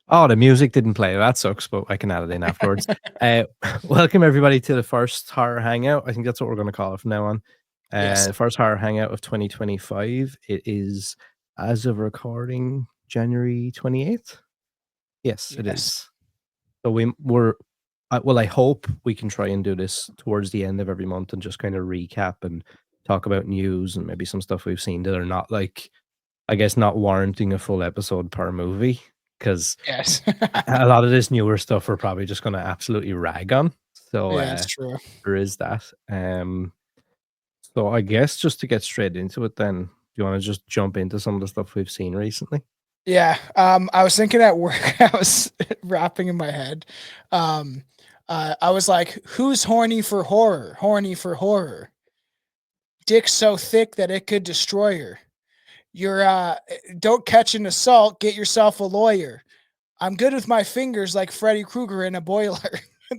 Oh, the music didn't play. That sucks, but I can add it in afterwards. Uh, Welcome everybody to the first horror hangout. I think that's what we're going to call it from now on. Yes. The first horror hangout of 2025. It is, as of recording, January 28th. Yes, it Yes. is. So we're well. I hope we can try and do this towards the end of every month and just kind of recap and talk about news and maybe some stuff we've seen that are not like, I guess, not warranting a full episode per movie, because Yes. a lot of this newer stuff we're probably just gonna absolutely rag on. So, Yeah, it's true. there is that. So I guess just to get straight into it then, do you wanna just jump into some of the stuff we've seen recently? Yeah. I was thinking at work, I was rapping in my head. Um, I was like, who's horny for horror? Horny for horror. Dick so thick that it could destroy her. You're don't catch an assault, get yourself a lawyer. I'm good with my fingers like Freddy Krueger in a boiler.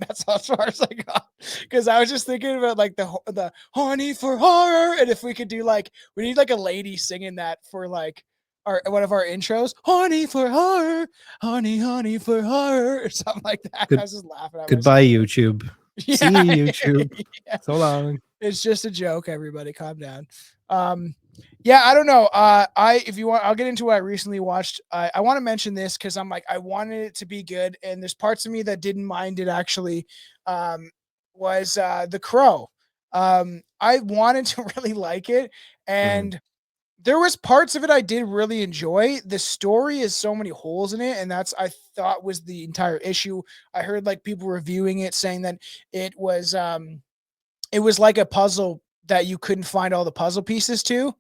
That's as far as I got. Because I was just thinking about like the horny for horror, and if we could do like we need like a lady singing that for like our one of our intros, horny for horror, honey for horror, or something like that. I Good was just laughing at myself. Goodbye, YouTube. See Yeah, you, YouTube. yeah. So long. It's just a joke, everybody. Calm down. Um, yeah, I don't know. I if you want, I'll get into what I recently watched. I want to mention this because I'm like, I wanted it to be good, and there's parts of me that didn't mind it actually. Um, was The Crow. I wanted to really like it, Mhm. and there was parts of it I did really enjoy. The story has so many holes in it, and that's I thought was the entire issue. I heard like people reviewing it saying that it was um it was like a puzzle that you couldn't find all the puzzle pieces to.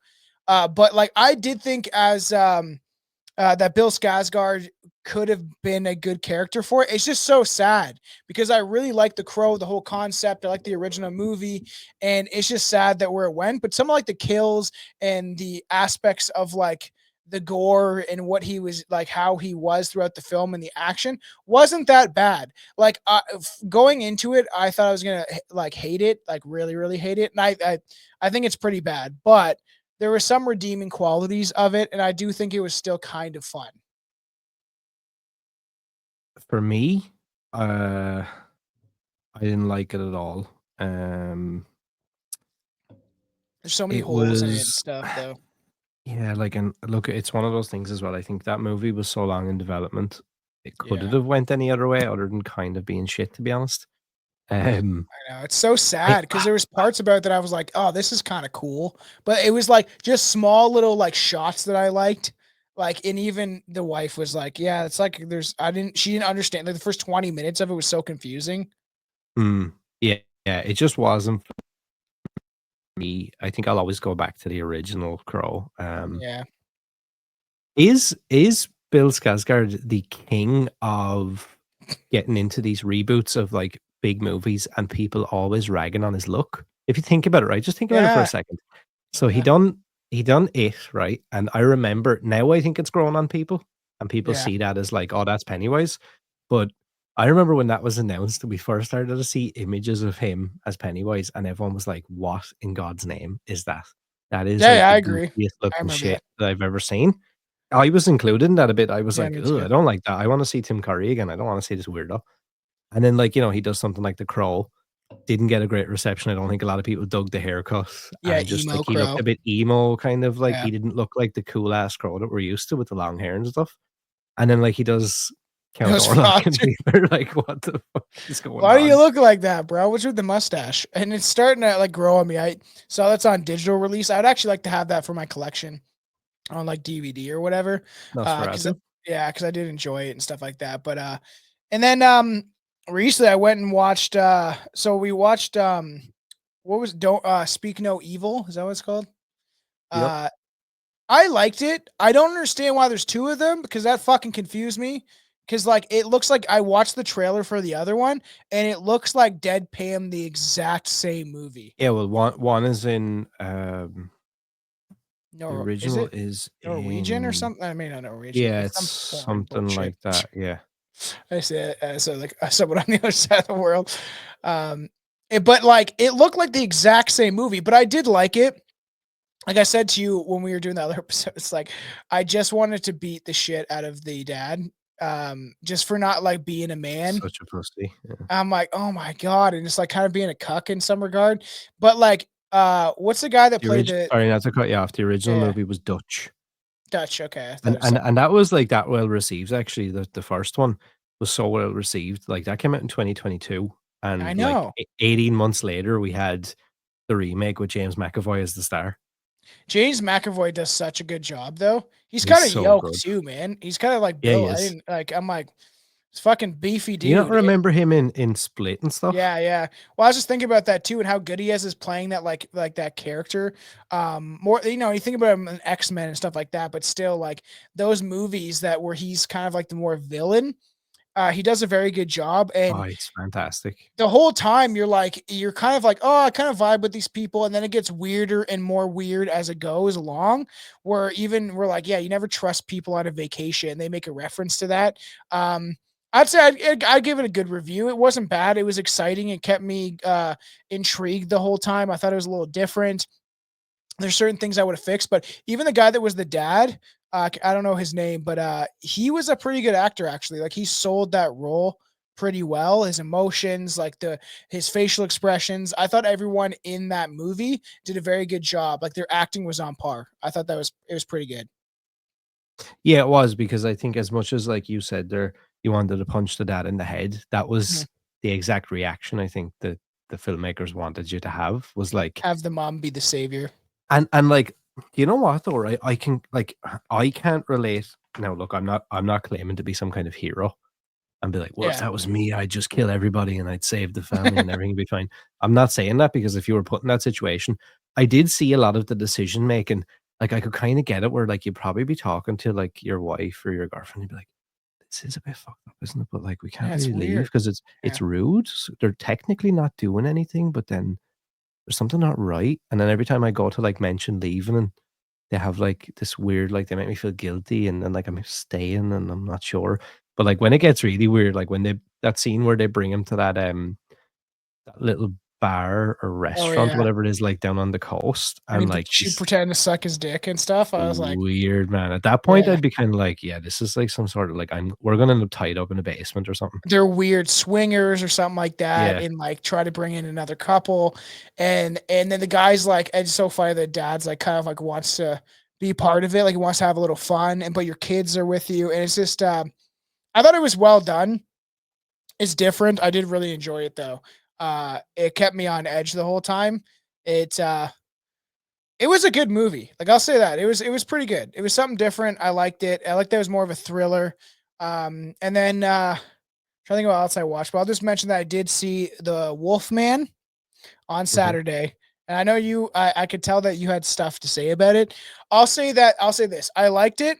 But like I did think as that Bill Skarsgård could have been a good character for it. It's just so sad because I really like The Crow, the whole concept. I like the original movie, and it's just sad that where it went. But some of like the kills and the aspects of like the gore and what he was like, how he was throughout the film and the action wasn't that bad. Like going into it, I thought I was gonna like hate it, like really, really hate it, and I think it's pretty bad, but there were some redeeming qualities of it, and I do think it was still kind of fun. For me, uh, I didn't like it at all. Um, There's so many it holes in it and was stuff, though. yeah, like, and look, it's one of those things as well. I think that movie was so long in development, it could it Yeah, have went any other way other than kind of being shit, to be honest. Um, I know. It's so I sad because there was parts about it that I was like, "Oh, this is kinda cool," but it was, like, just small little, like, shots that I liked, like, and even the wife was like, "Yeah, it's like there's" I didn't she didn't understand, like, the first 20 minutes of it was so confusing. yeah, yeah, it just wasn't for me. I think I'll always go back to the original Crow. Yeah. Is Bill Skarsgård the king of getting into these reboots of, like, big movies and people always ragging on his look? If you think about it, right, just think about it for a Yeah. second. So Yeah. he done It, right? And I remember now I think it's grown on people, and people Yeah. see that as like, "Oh, that's Pennywise." But I remember when that was announced and we first started to see images of him as Pennywise, and everyone was like, "What in God's name is that?" That is Yeah, like yeah, the I agree. goofiest I looking remember shit that. that I've ever seen. I was included in that a bit. I was Yeah, like, me "Ugh, too. I don't like that. I wanna see Tim Curry again. I don't wanna see this weirdo." And then, like, he does something like The Crow, didn't get a great reception. I don't think a lot of people dug the haircut, Yeah, and just, like, emo he looked crow. a bit emo, kind of like Yeah. he didn't look like the cool ass Crow that we're used to with the long hair and stuff. And then, like, he does Count Those Orlok, frogs and people are like, "What the fuck is going Why do you on?" look like that, bro? What's with the mustache? And it's starting to like grow on me. I saw that's on digital release. I'd actually like to have that for my collection on like DVD or whatever. Cause Nosferatu? yeah, cause I did enjoy it and stuff like that. But and then recently I went and watched so we watched what was Don't Speak No Evil, is that what it's called? Yep. Uh I liked it. I don't understand why there's 2 of them because that fucking confused me. Because like, it looks like I watched the trailer for the other one, and it looks like Dead Pam the exact same movie. Yeah, well, one is in, the No, is original it is Norwegian or in something? I mean, not Norwegian. yeah, It's it's some foreign something bullshit. like that, yeah. I said, so like someone on the other side of the world. But like, it looked like the exact same movie, but I did like it. Like I said to you when we were doing the other episode, it's like I just wanted to beat the shit out of the dad just for not like being a man. Such a pussy. Yeah. I'm like, "Oh my god," and just, like, kind of being a cuck in some regard, but, like, what's the guy that The played origi the sorry, not to cut you off, the original yeah, movie was Dutch, Dutch, okay, I thought and it was and something and that was, like, that well received, actually, the first one was so well received, like, that came out in 2022, I and, like, know. 18 months later, we had the remake with James McAvoy as the star. James McAvoy does such a good job, though. He's He's kinda so yoked good. too, man. He's kinda, like, Yeah, he built. I is. didn't like, I'm like, "This fucking beefy Do you not dude," and remember him in Split and stuff? yeah, yeah. Well, I was just thinking about that too and how good he is playing that, like, that character. More you think about him in X-Men and stuff like that, but still, like, those movies that where he's kind of like the more villain, he does a very good job, Oh, and it's fantastic. the whole time you're kind of like, "Oh, I kind of vibe with these people," and then it gets weirder and more weird as it goes along, where even we're like, "Yeah, you never trust people on a vacation." They make a reference to that. Um, I'd say I'd give it a good review. It wasn't bad. It was exciting. It kept me intrigued the whole time. I thought it was a little different. There's certain things I would have fixed, but even the guy that was the dad, I don't know his name, but he was a pretty good actor actually. Like he sold that role pretty well. His emotions, like the his facial expressions. I thought everyone in that movie did a very good job. Like their acting was on par. I thought that was it was pretty good. Yeah, it was because I think as much as, like you said there, you wanted to punch the dad in the head, that Mhm. was the exact reaction I think that the filmmakers wanted you to have, was like Have the mom be the savior. and, like, you know what though, right? I can like, I can't relate now look, I'm not claiming to be some kind of hero and be like, "Well, if Yeah. that was me, I'd just kill everybody and I'd save the family and everything would be fine." I'm not saying that because if you were put in that situation, I did see a lot of the decision making, like, I could kinda get it where, like, you'd probably be talking to, like, your wife or your girlfriend, you'd be like, "This is a bit fucked up, isn't it? But, like, we can't Yeah, it's really leave weird. because Yeah. it's rude. They're technically not doing anything, but then there's something not right." And then every time I go to, like, mention leaving and they have, like, this weird like, they make me feel guilty and then, like, I'm staying and I'm not sure. But, like, when it gets really weird, like, when they that scene where they bring him to that little bar or Oh restaurant, yeah. whatever it is, like, down on the coast, And and, like, she he's pretended to suck his dick and stuff. I was like, weird, man. At that point, yeah. I'd be kinda like, "Yeah, this is, like, some sort of, like, we're gonna end up tied up in a basement or something." They're weird swingers or something like that Yeah. and, like, try to bring in another couple, and then the guy's like it's so funny that dad's, like, kind of, like, wants to be part of it, like, he wants to have a little fun, and but your kids are with you, and it's just, I thought it was well done. It's different. I did really enjoy it, though. It kept me on edge the whole time. It, uh it was a good movie. Like, I'll say that. It was pretty good. It was something different. I liked it. I liked that it was more of a thriller. And then, trying to think what else I watched, but I'll just mention that I did see the Wolfman on Mhm. Saturday. And I know I could tell that you had stuff to say about it. I'll say this. I liked it.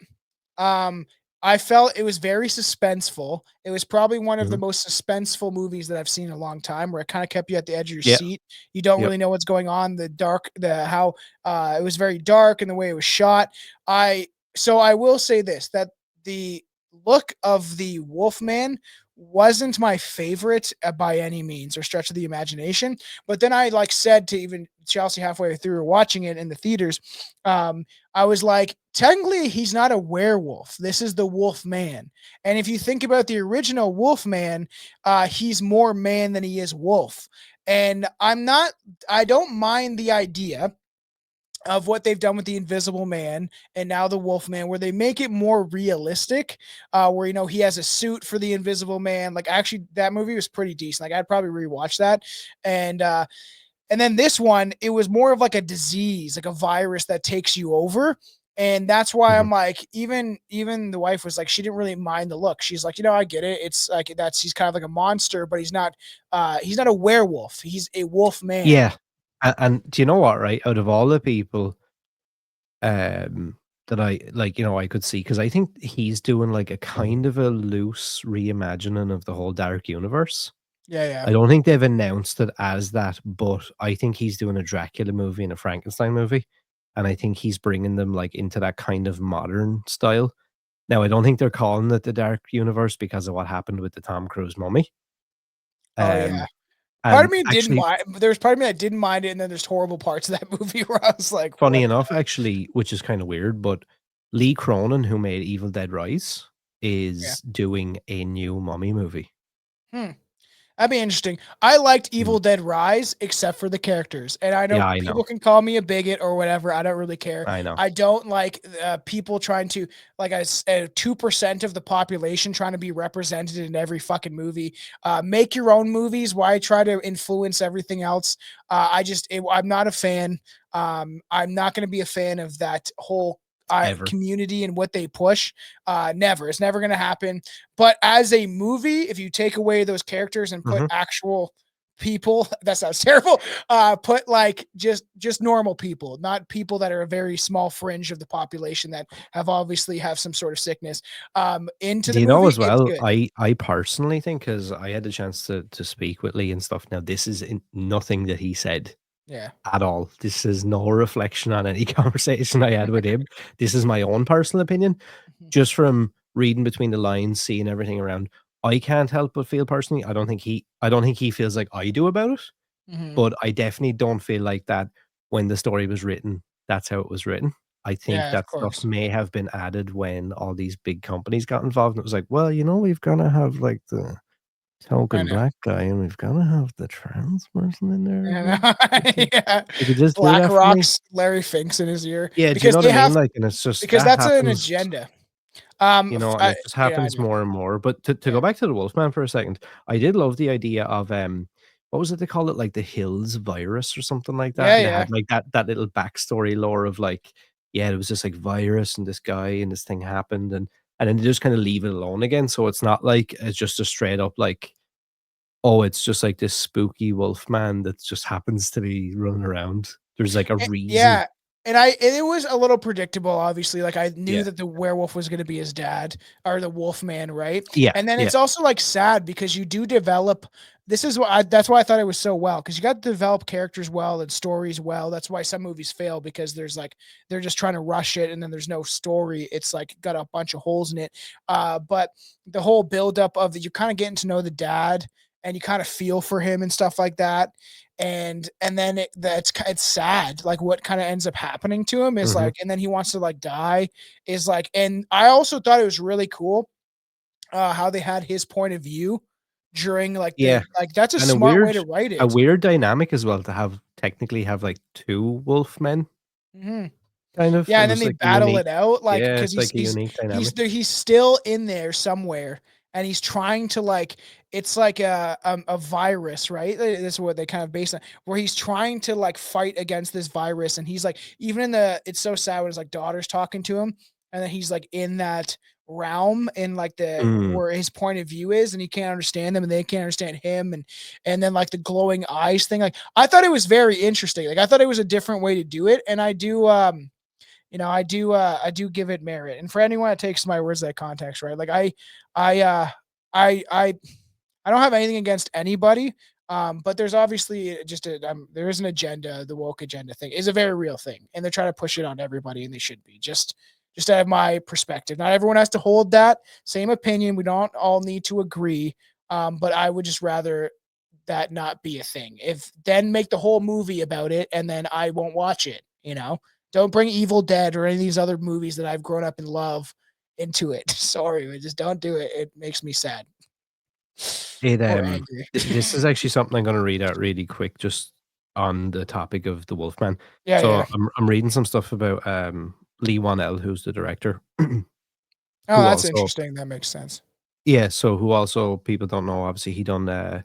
Um, I felt it was very suspenseful. It was probably one of the Mhm. most suspenseful movies that I've seen in a long time, where it kind of kept you at the edge of your Yeah. seat. You don't Yep. really know what's going on. The dark, the how it was very dark and the way it was shot. I so I will say this that the look of the Wolfman wasn't my favorite by any means or stretch of the imagination. But then I like said to even Chelsea halfway through watching it in the theaters, I was like, technically, he's not a werewolf. This is the Wolf Man. And if you think about the original Wolf Man, he's more man than he is wolf. And I don't mind the idea of what they've done with the Invisible Man and now the Wolf Man, where they make it more realistic, where he has a suit for the Invisible Man. Like actually, that movie was pretty decent. Like I'd probably rewatch that, and and then this one, it was more of like a disease, like a virus that takes you over. And that's why Mhm. I'm like, even the wife was like, she didn't really mind the look. She's like, I get it. It's like he's kind of like a monster, but he's not a werewolf. He's a wolf man. Yeah. And do you know what, right? Out of all the people, um, that I like, I could see because I think he's doing, like, a kind of a loose reimagining of the whole Dark Universe. Yeah, yeah. I don't think they've announced it as that, but I think he's doing a Dracula movie and a Frankenstein movie, and I think he's bringing them, like, into that kind of modern style. Now, I don't think they're calling it the Dark Universe because of what happened with the Tom Cruise Mummy, Oh yeah. um, Part of and me didn't actually, mind. There's part of me that didn't mind it, and then there's horrible parts of that movie where I was like, funny "What the enough, actually, which is kinda weird, but Lee Cronin, who made Evil Dead Rise, Yeah. is doing a new Mummy movie. Hmm. That'd be interesting. I liked Mm. Evil Dead Rise, except for the characters. And I know Yeah, I people know. can call me a bigot or whatever. I don't really care. I know. I don't like people trying to, like, 2% of the population trying to be represented in every fucking movie. Make your own movies. Why try to influence everything else? I'm not a fan. I'm not going to be a fan of that whole Ever. community and what they push. Never. It's never going to happen. But as a movie, if you take away those characters and put Mhm. actual people, that sounds terrible. Put like just normal people, not people that are a very small fringe of the population that have some sort of sickness. Into Do the you know movie, as it's well, good. I personally think, 'cause I had the chance to speak with Lee and stuff. Now, this is in nothing that he said Yeah. at all. This is no reflection on any conversation I had with him. This is my own personal opinion. Mhm. Just from reading between the lines, seeing everything around, I can't help but feel personally, I don't think he feels like I do about it, Mhm. but I definitely don't feel like that when the story was written, that's how it was written. I think Yeah, of that stuff course. may have been added when all these big companies got involved, and it was like, "Well, we've gotta have, like, the I token know. black guy, and we've gotta have the trans person in there as I well. know. Yeah. Could you just do Black that for me?" Rocks Larry Finks in his ear Yeah, do you because know what they I mean? have Like, and it's just because that that's an happens. agenda. And it just I happens know. more and more. But to Yeah. go back to the Wolfman for a second, I did love the idea of, what was it they called it? Like the Hills virus or something like that, Yeah, and they yeah. had, like, that little backstory lore of, like, yeah, it was this, like, virus and this guy and this thing happened, and then they just kinda leave it alone again, so it's not like it's just a straight up, like, oh, it's just, like, this spooky Wolfman that just happens to be running around. There's, like, a reason. Yeah, and it was a little predictable, obviously, like, I knew Yeah. that the werewolf was gonna be his dad or the wolf man, right? Yeah, And then yeah. it's also, like, sad because you do develop this is why that's why I thought it was so well because you got to develop characters well and stories well. That's why some movies fail because there's, like they're just trying to rush it and then there's no story. It's, like, got a bunch of holes in it. But the whole buildup of the you kinda getting to know the dad and you kinda feel for him and stuff like that, and then it's sad like what kind of ends up happening to him is Mhm. like and then he wants to like die is like and I also thought it was really cool how they had his point of view during like Yeah. the like that's a And smart way to write a it. weird dynamic as well to have technically have, like, 2 wolfmen, Mhm. kind of. Yeah, It and then was, they like, a battle unique. it out, like, Yeah, because it's, like, a unique he's dynamic. there he's still in there somewhere, and he's trying to, like it's like a virus, right? That's what they kind of base on, where he's trying to, like, fight against this virus, and he's, like even in the it's so sad when his, like, daughter's talking to him, and then he's, like, in that realm in, like, the Mm. where his point of view is, and he can't understand them, and they can't understand him, and then, like, the glowing eyes thing, like, I thought it was very interesting, like, I thought it was a different way to do it, and I do give it merit. And for anyone that takes my words out of context, right? Like I I I I don't have anything against anybody. But there's obviously there is an agenda. The woke agenda thing is a very real thing, and they're trying to push it on everybody, and they should be just out of my perspective. Not everyone has to hold that same opinion. We don't all need to agree. But I would just rather that not be a thing. If then make the whole movie about it, and then I won't watch it. Don't bring Evil Dead or any of these other movies that I've grown up in love into it. Sorry, but just don't do it. It makes me sad It, or angry. this is actually something I'm gonna read out really quick just on the topic of the Wolfman. Yeah, So yeah. I'm reading some stuff about, Lee Wanell, who's the director, Oh, who that's also. interesting. That makes sense. Yeah, so who also people don't know, obviously, he done the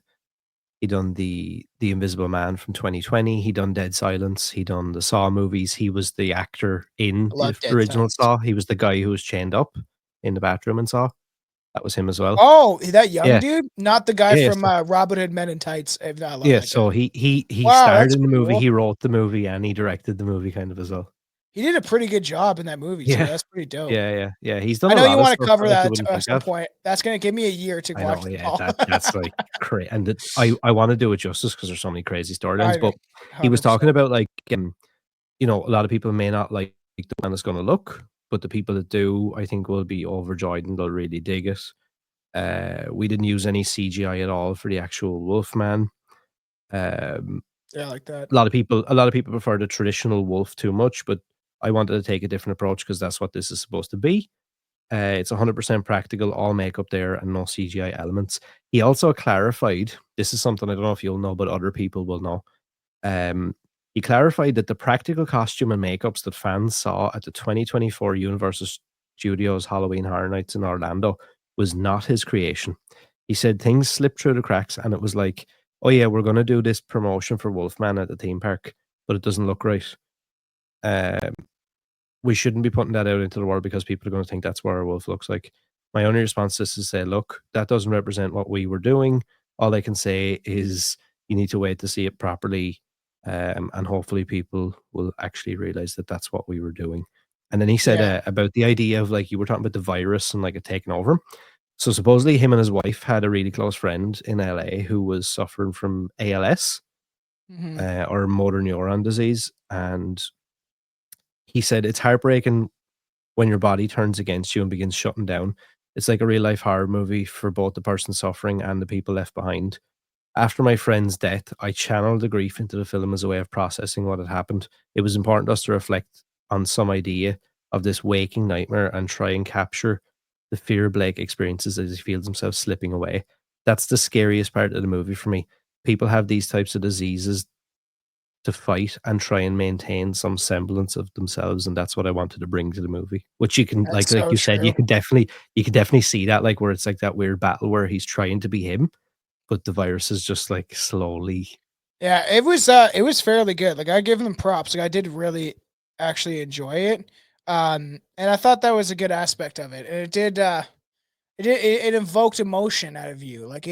Invisible Man from 2020, he done Dead Silence, he done the Saw movies, he was the actor in I the love Dead original Silence. Saw, he was the guy who was chained up in the bathroom in Saw. That was him as well. Oh, that young Yeah. dude? Not the guy Yeah, from, so Robin Hood Men in Tights. I love yeah, that guy. so he Wow, starred that's in the movie, cool. he wrote the movie, and he directed the movie kind of as well. He did a pretty good job in that movie too. Yeah. That's pretty dope. Yeah, yeah, yeah, he's done I a know you lot of wanna stuff cover that, like, you that wouldn't at think some of. point. That's gonna give me a year to I watch know, them yeah, all. that's, like, and I wanna do it justice because there's so many crazy storylines, I know, but he was talking 100%. about, like, a lot of people may not like the way it's gonna look, but the people that do, I think, will be overjoyed and they'll really dig it. We didn't use any CGI at all for the actual Wolfman. Um, Yeah, I like that. a lot of people prefer the traditional wolf too much, but I wanted to take a different approach because that's what this is supposed to be. It's 100% practical, all makeup there, and no CGI elements. He also clarified, this is something I don't know if you'll know, but other people will know. Um, he clarified that the practical costume and makeups that fans saw at the 2024 Universal Studios Halloween Horror Nights in Orlando was not his creation. He said things slipped through the cracks, and it was like, oh yeah, we're going to do this promotion for Wolfman at the theme park, but it doesn't look right. Um, we shouldn't be putting that out into the world because people are going to think that's what our wolf looks like. My only response is to say, look, that doesn't represent what we were doing. All I can say is you need to wait to see it properly. And hopefully people will actually realize that that's what we were doing. And then he said Yeah. about the idea of, like, you were talking about the virus and like it taking over him. So supposedly him and his wife had a really close friend in LA who was suffering from ALS, Mhm. or motor neuron disease. And he said it's heartbreaking when your body turns against you and begins shutting down. It's like a real life horror movie for both the person suffering and the people left behind. After my friend's death, I channeled the grief into the film as a way of processing what had happened. It was important to us to reflect on some idea of this waking nightmare and try and capture the fear Blake experiences as he feels himself slipping away. That's the scariest part of the movie for me. People have these types of diseases to fight and try and maintain some semblance of themselves, and that's what I wanted to bring to the movie. Which you can, That's like so you said, you true. could definitely see that, like, where it's like that weird battle where he's trying to be him, but the virus is just like slowly. Yeah, it was fairly good. Like I give them props. Like I did really actually enjoy it. And I thought that was a good aspect of it. And it invoked emotion out of you. Like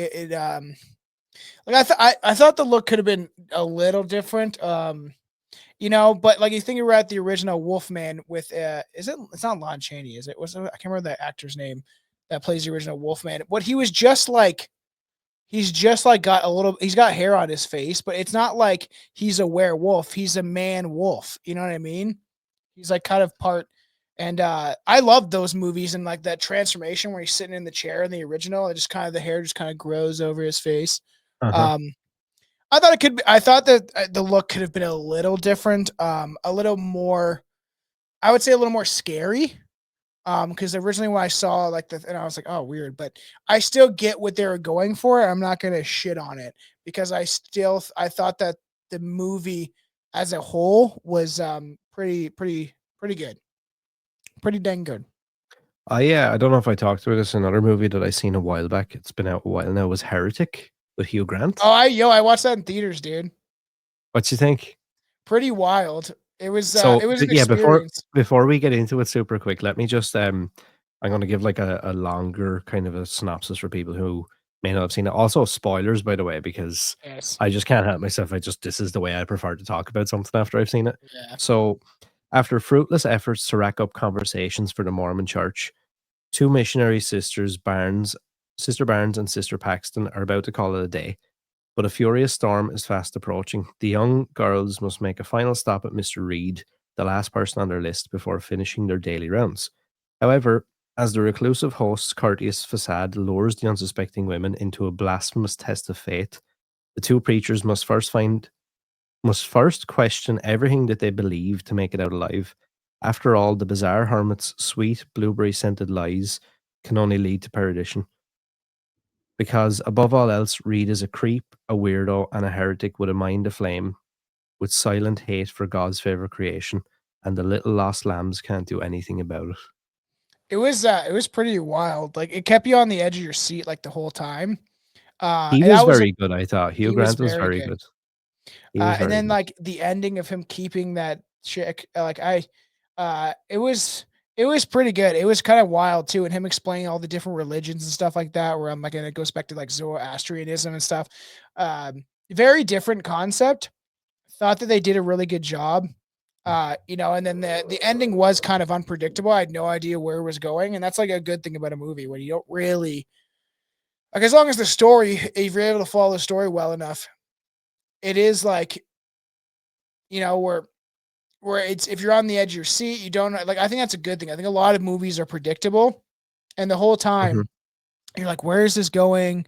like I thought the look could have been a little different. But like you think about the original Wolfman with it's not Lon Chaney, is it? I can't remember the actor's name that plays the original Wolfman. What he was just like He's just like he's got hair on his face, but it's not like he's a werewolf. He's a man wolf. You know what I mean? He's like kind of part. And I love those movies and like that transformation where he's sitting in the chair in the original. It just kind of the hair just kind of grows over his face. Uh-huh. Um, I thought that the look could have been a little different, a little more, I would say a little more scary. Because originally when I saw and I was like, oh, weird, but I still get what they were going for. I'm not gonna shit on it because I thought that the movie as a whole was pretty good, pretty dang good. Yeah, I don't know if I talked about this. Another movie that I seen a while back, it's been out a while now, was Heretic with Hugh Grant. I watched that in theaters, dude. What you think? Pretty wild. So, It was an yeah, experience. before we get into it super quick, let me just I'm gonna give like a longer kind of a synopsis for people who may not have seen it. Also, spoilers, by the way, because Yes. I just can't help myself. This is the way I prefer to talk about something after I've seen it. Yeah. So, after fruitless efforts to rack up conversations for the Mormon Church, two missionary Sister Barnes and Sister Paxton, are about to call it a day. But a furious storm is fast approaching. The young girls must make a final stop at Mr. Reed, the last person on their list, before finishing their daily rounds. However, as the reclusive host's courteous facade lures the unsuspecting women into a blasphemous test of faith, the two preachers must first question everything that they believe to make it out alive. After all, the bizarre hermit's sweet blueberry scented lies can only lead to perdition. Because above all else, Reed is a creep, a weirdo, and a heretic with a mind aflame, with silent hate for God's favorite creation, and the little lost lambs can't do anything about it. It was pretty wild. Like it kept you on the edge of your seat like the whole time. He And was that was very good, I thought. Hugh he was Grant was very very good. good. He was And very then good. like the ending of him keeping that chick, it was pretty good. It was kind of wild too, and him explaining all the different religions and stuff like that. Where I'm like, and it goes back to like Zoroastrianism and stuff. Very different concept. Thought that they did a really good job. And then the ending was kind of unpredictable. I had no idea where it was going, and that's like a good thing about a movie when you don't really like as long as the story, if you're able to follow the story well enough, it is like where it's if you're on the edge of your seat, you don't like. I think that's a good thing. I think a lot of movies are predictable, and the whole Mhm. time You're like, where is this going?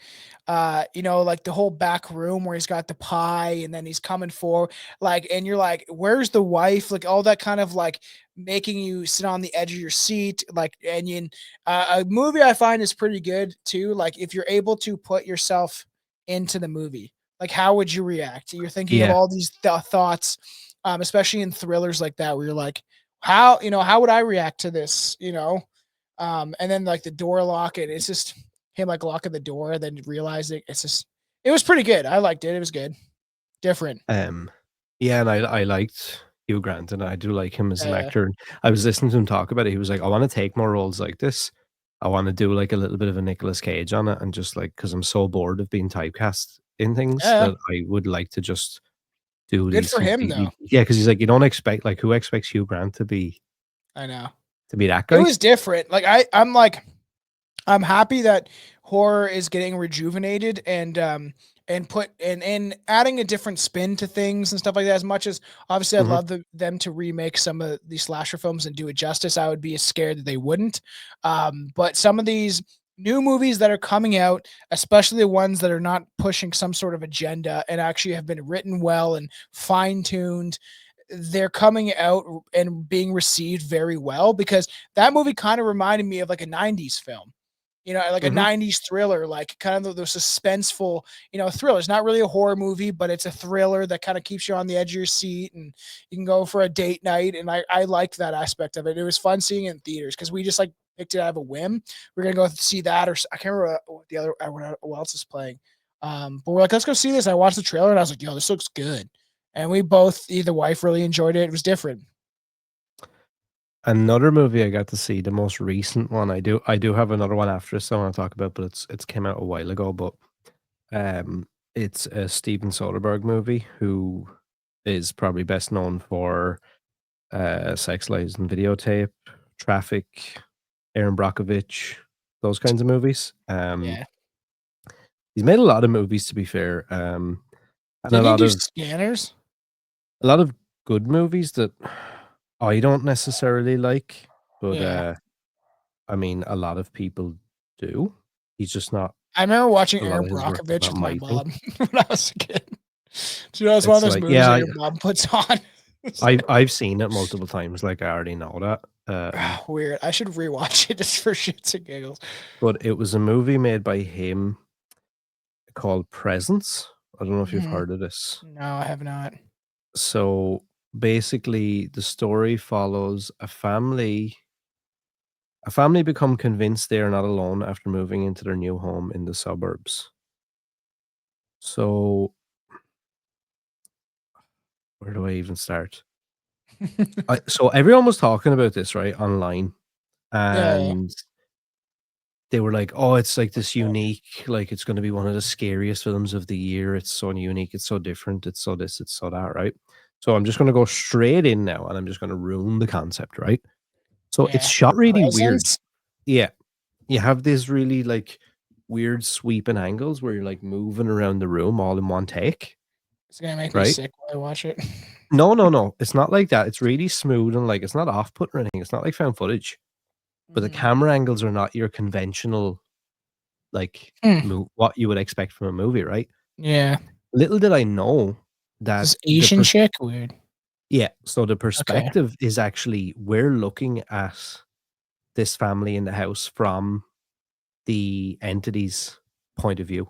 Like the whole back room where he's got the pie and then he's coming for like, and you're like, where's the wife? Like all that kind of like making you sit on the edge of your seat. Like, and you, a movie I find is pretty good too. Like if you're able to put yourself into the movie, like how would you react? You're thinking of Yeah, all these thoughts, especially in thrillers like that, where you're like, how would I react to this? And then like the door lock, and it's just him like locking the door, then realizing it was pretty good. I liked it. It was good. Different. um, yeah, and I liked Hugh Grant, and I do like him as an Yeah. actor. And I was listening to him talk about it. He was like, "I want to take more roles like this. I want to do like a little bit of a Nicolas Cage on it, and just like because I'm so bored of being typecast in things Yeah. that I would like to just do Good these for him completely." though. Yeah, because he's like, you don't expect like who expects Hugh Grant I know. to be that It guy? was different. I'm like I'm happy that horror is getting rejuvenated and put and adding a different spin to things and stuff like that. As much as obviously I'd Mhm, love them to remake some of these slasher films and do it justice, I would be scared that they wouldn't. But some of these new movies that are coming out, especially the ones that are not pushing some sort of agenda and actually have been written well and fine tuned, they're coming out and being received very well because that movie kind of reminded me of like a 90s film, like a mhm. 90s thriller, like kind of the suspenseful, thriller. It's not really a horror movie, but it's a thriller that kind of keeps you on the edge of your seat and you can go for a date night. And I liked that aspect of it. It was fun seeing it in theaters because we just like picked it out of a whim. We're going to go see that, or I can't remember what the other, what else is playing. But we're like, let's go see this. I watched the trailer and I was like, yo, this looks good. And we both, either wife really enjoyed it. It was different. Another movie I got to see, the most recent one, I do have another one after this I wanna talk about, but it's came out a while ago, but, um, it's a Steven Soderbergh movie who is probably best known for, Sex, Lies, and Videotape, Traffic, Erin Brockovich, those kinds of movies. Yeah. He's made a lot of movies, to be fair, and Didn't he do Scanners? a lot of good movies that I don't necessarily like, but, Yeah. I mean, a lot of people do. He's just not I remember watching a lot Aaron of his work is Brockovich not with my my thing. mom when I was a kid. It's one of It's those like, movies yeah, that your mom puts on. It's like, I've seen it multiple times, like, I already know that, weird. I should rewatch it just for shits and giggles. but it was a movie made by him called Presence. I don't know if you've Mhm. heard of this. No, I have not. So, basically, the story follows a family become convinced they are not alone after moving into their new home in the suburbs. So, where do I even start? So everyone was talking about this, right, online, Yeah, yeah, and they were like, "Oh, it's like this unique, like it's gonna be one of the scariest films of the year. It's so unique, it's so different, it's so this, it's so that," right? So I'm just gonna go straight in now, and I'm just gonna ruin the concept, right? So it's yeah. shot really weird. Presents? Yeah, you have this really like weird sweeping angles where you're like moving around the room all in one take, It's gonna make me right? sick when I watch it. No, no, no, it's not like that. It's really smooth and like it's not off putting or anything. It's not like found footage. But the Mhm. camera angles are not your conventional, like, Hmm. what you would expect from a movie, right? Yeah. Little did I know that This Asian chick? Weird. so the Okay. perspective is actually we're looking at this family in the house from the entity's point of view.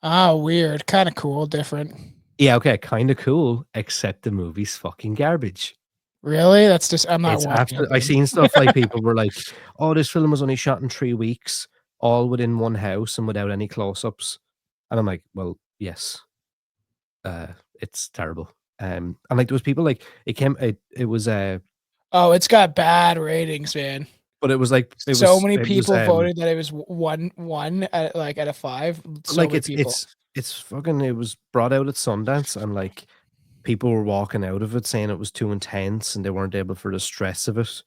Oh, weird. Kinda cool, different. Yeah, okay, kinda cool, except the movie's fucking garbage. Really? That's just I'm not It's watching after it I then. seen stuff like people were like, "Oh, this film was only shot in 3 weeks, all within one house and without any close-ups." And I'm like, "Well, yes." Uh, it's terrible. And, like, there was people, like it was, Oh, it's got bad ratings, man. but it was, like So many it was, people voted that it was 1 at, like, out of 5. So like, many people. it's fucking it was brought out at Sundance, and, like, people were walking out of it saying it was too intense, and they weren't able for the stress of it.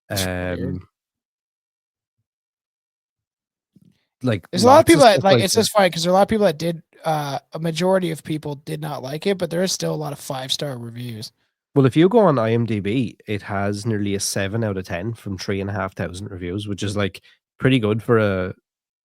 It's weird. Um, like, There's a lot of lots of people that stuff like like it's that. just funny because there are a lot of people that did a majority of people did not like it, but there is still a lot of 5-star reviews. Well, if you go on IMDb, it has nearly a 7 out of 10 from 3,500 reviews, which is, like, pretty good for a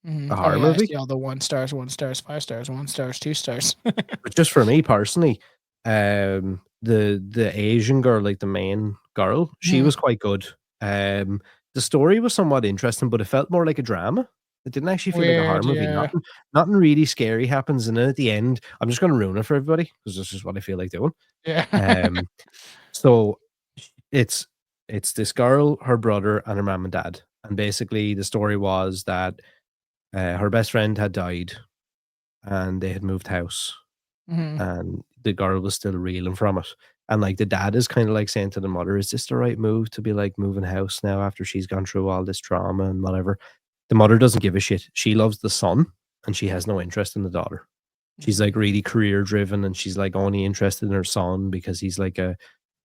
Mhm. a Oh, horror yeah, I movie. see all the 1 stars, 1 stars, 5 stars, 1 stars, 2 stars. But just for me personally, the Asian girl, like the main girl, she Mhm. was quite good. The story was somewhat interesting, but it felt more like a drama. It didn't actually feel like a horror Weird, movie. yeah. Nothing really scary happens, and then at the end, I'm just gonna ruin it for everybody because this is what I feel like doing. Yeah. Um, so it's it's this girl, her brother, and her mom and dad, and basically the story was that her best friend had died, and they had moved house, Mhm. and the girl was still reeling from it. And like the dad is kind of like saying to the mother, "Is this the right move to be like moving house now after she's gone through all this trauma and whatever?" The mother doesn't give a shit. She loves the son and she has no interest in the daughter. She's Mhm. like really career driven and she's like only interested in her son because he's like a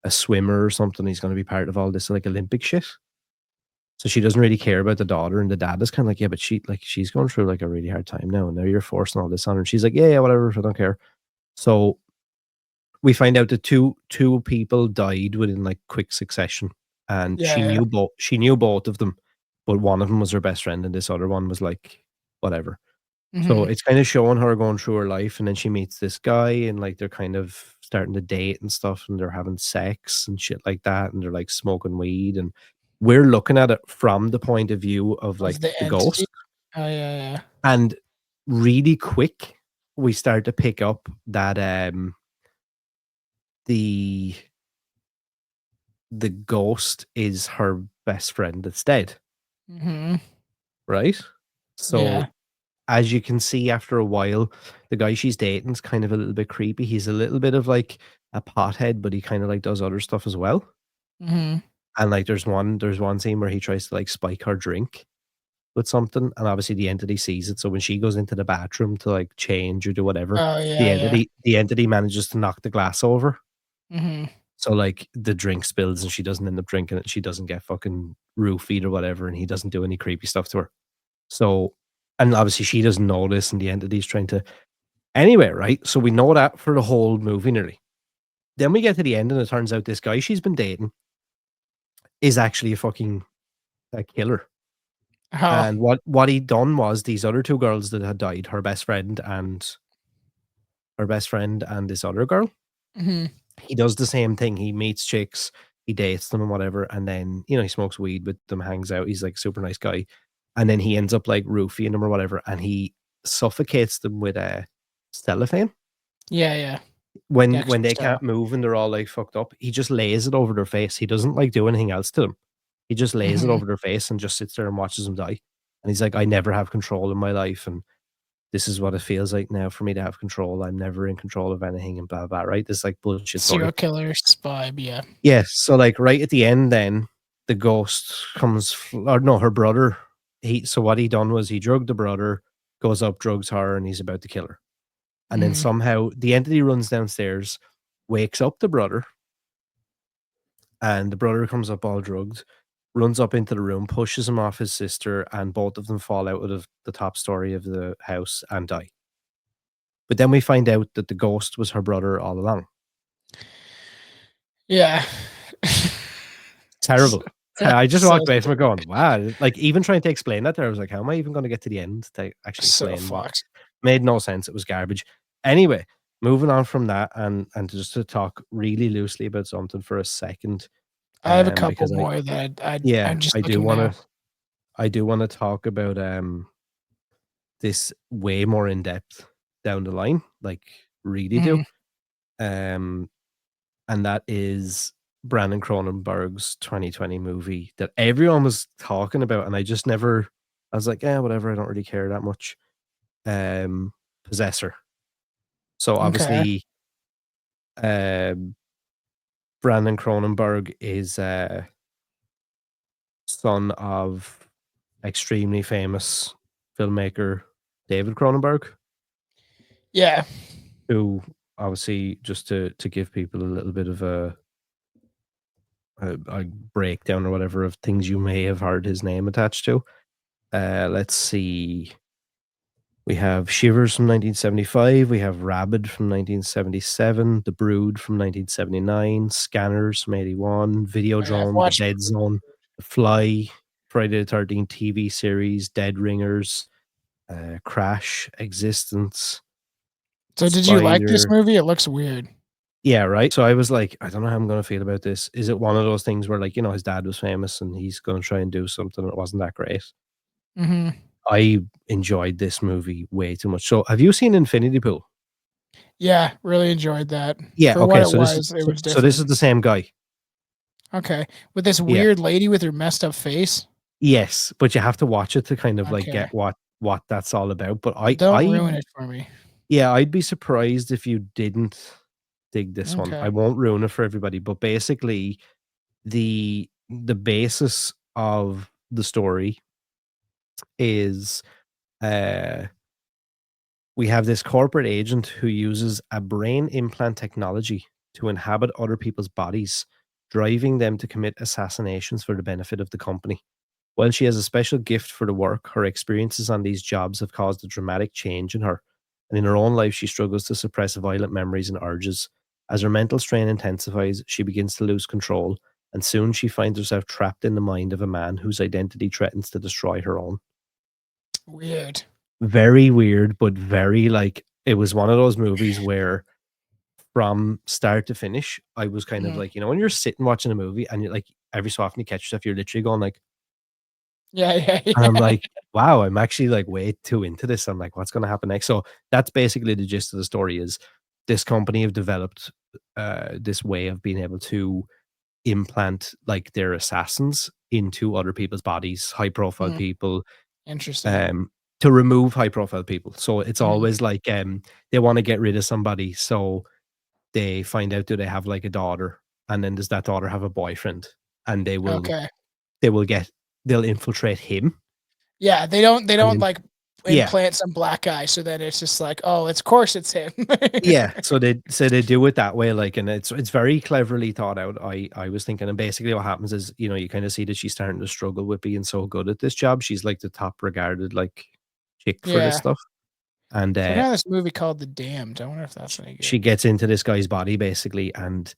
swimmer or something. He's going to be part of all this like Olympic shit. So she doesn't really care about the daughter, and the dad is kind of like, yeah, but she's going through like a really hard time now, and now you're forcing all this on her. And she's like, yeah, yeah, whatever, I don't care. So we find out that two people died within like quick succession, and Yeah, yeah. she knew both of them, but one of them was her best friend, and this other one was like whatever. So Mhm. it's kind of showing her going through her life, and then she meets this guy, and like they're kind of starting to date and stuff, and they're having sex and shit like that, and they're like smoking weed, and we're looking at it from the point of view of Of like the the entity? ghost, Oh, yeah, yeah. and really quick we start to pick up that the the ghost is her best friend that's dead, Mhm. right? Yeah. So as you can see after a while, the guy she's dating's kind of a little bit creepy. He's a little bit of like a pothead, but he kind of like does other stuff as well. Mhm. And like there's one scene where he tries to like spike her drink with something, and obviously the entity sees it. So when she goes into the bathroom to like change or do whatever, Oh, the yeah, yeah. entity manages to knock the glass over. Mhm. So like the drink spills and she doesn't end up drinking it. She doesn't get fucking roofied or whatever, and he doesn't do any creepy stuff to her. So, and obviously she doesn't know this, and the entity's trying to anyway, right? So we know that for the whole movie nearly. Then we get to the end, and it turns out this guy she's been dating is actually a fucking a killer. Oh. And what he done was these other two girls that had died, her best friend and this other girl. Mhm. He does the same thing. He meets chicks, he dates them and whatever, and then he smokes weed with them, hangs out. He's like a super nice guy, and then he ends up like roofing them or whatever, and he suffocates them with a cellophane. Yeah, yeah. When Dexter they style. can't move and they're all, like, fucked up, he just lays it over their face. He doesn't, like, do anything else to them. He just lays it Mhm. over their face and just sits there and watches them die. And he's like, "I never have control in my life, and this is what it feels like now for me to have control. I'm never in control of anything," and blah, blah, right? This, like, bullshit Serial story. killer vibe, yeah. Yeah, so, like, right at the end then, the ghost comes or no, her brother, so what he done was he drugged the brother, goes up, drugs her, and he's about to kill her. And then Mhm. somehow the entity runs downstairs, wakes up the brother, and the brother comes up all drugged, runs up into the room, pushes him off his sister, and both of them fall out of the top story of the house and die. But then we find out that the ghost was her brother all along. Yeah. Terrible. I just So walked away from it going, wow. Like, even trying to explain that there, I was like, how am I even going to get to the end to actually so explain what fucked. made no sense? It was garbage. Anyway, moving on from that, and just to talk really loosely about something for a second, I have a couple because more that yeah, I'm just looking now. I do want to talk about this way more in depth down the line, like really do. Mhm. Um, and that is Brandon Cronenberg's 2020 movie that everyone was talking about, and I just never. I was like, yeah, whatever. I don't really care that much. Possessor. So Okay. obviously, um, Brandon Cronenberg is son of extremely famous filmmaker David Cronenberg, Yeah. who obviously just to give people a little bit of a breakdown or whatever of things you may have heard his name attached to. Let's see. We have Shivers from 1975. We have Rabid from 1977. The Brood from 1979. Scanners from 81. I've Videodrome. The watched Dead Zone. The Fly. Friday the 13th TV series. Dead Ringers. Crash, Existence, So did you like this Spider. movie? It looks weird. Yeah, right. So I was like, I don't know how I'm gonna feel about this. Is it one of those things where like, his dad was famous and he's gonna try and do something that wasn't that great? Mhm. I enjoyed this movie way too much. So have you seen Infinity Pool? Yeah, really enjoyed that. Yeah, For what okay. it So this is was, it was so this is different. the same guy. Okay. With this Yeah. weird lady with her messed up face? Yes, but you have to watch it to kind of like Okay. get what that's all about. But Well, don't ruin it for me. yeah, I'd be surprised if you didn't dig this one. I Okay. won't ruin it for everybody, but basically the basis of the story is uh we have this corporate agent who uses a brain implant technology to inhabit other people's bodies, driving them to commit assassinations for the benefit of the company. While she has a special gift for the work, her experiences on these jobs have caused a dramatic change in her. And in her own life, she struggles to suppress violent memories and urges. As her mental strain intensifies, she begins to lose control, and soon she finds herself trapped in the mind of a man whose identity threatens to destroy her own. Weird. Very weird, but very like it was one of those movies where from start to finish, I was kind of Mhm. like, when you're sitting watching a movie and you're like every so often you catch yourself, you're literally going like, Yeah, yeah, and I'm yeah. like, wow, I'm actually like way too into this. I'm like, what's gonna happen next? So that's basically the gist of the story is this company have developed this way of being able to implant like their assassins into other people's bodies, high profile Mhm. people, Interesting. um, to remove high profile people. So it's Mhm. always like they want to get rid of somebody. So they find out do they have like a daughter, and then does that daughter have a boyfriend? And Okay. they will get they'll infiltrate him. Yeah, they don't, And then like, yeah. implant some black guy so that it's just like, "Oh, it's course it's him." Yeah, so they do it that way, like, and it's very cleverly thought out. I was thinking, and basically what happens is, you kind of see that she's starting to struggle with being so good at this job. She's like the top regarded like chick for this Yeah. stuff, and Checking out this movie called The Damned. I wonder if that's any she good. gets into this guy's body basically, and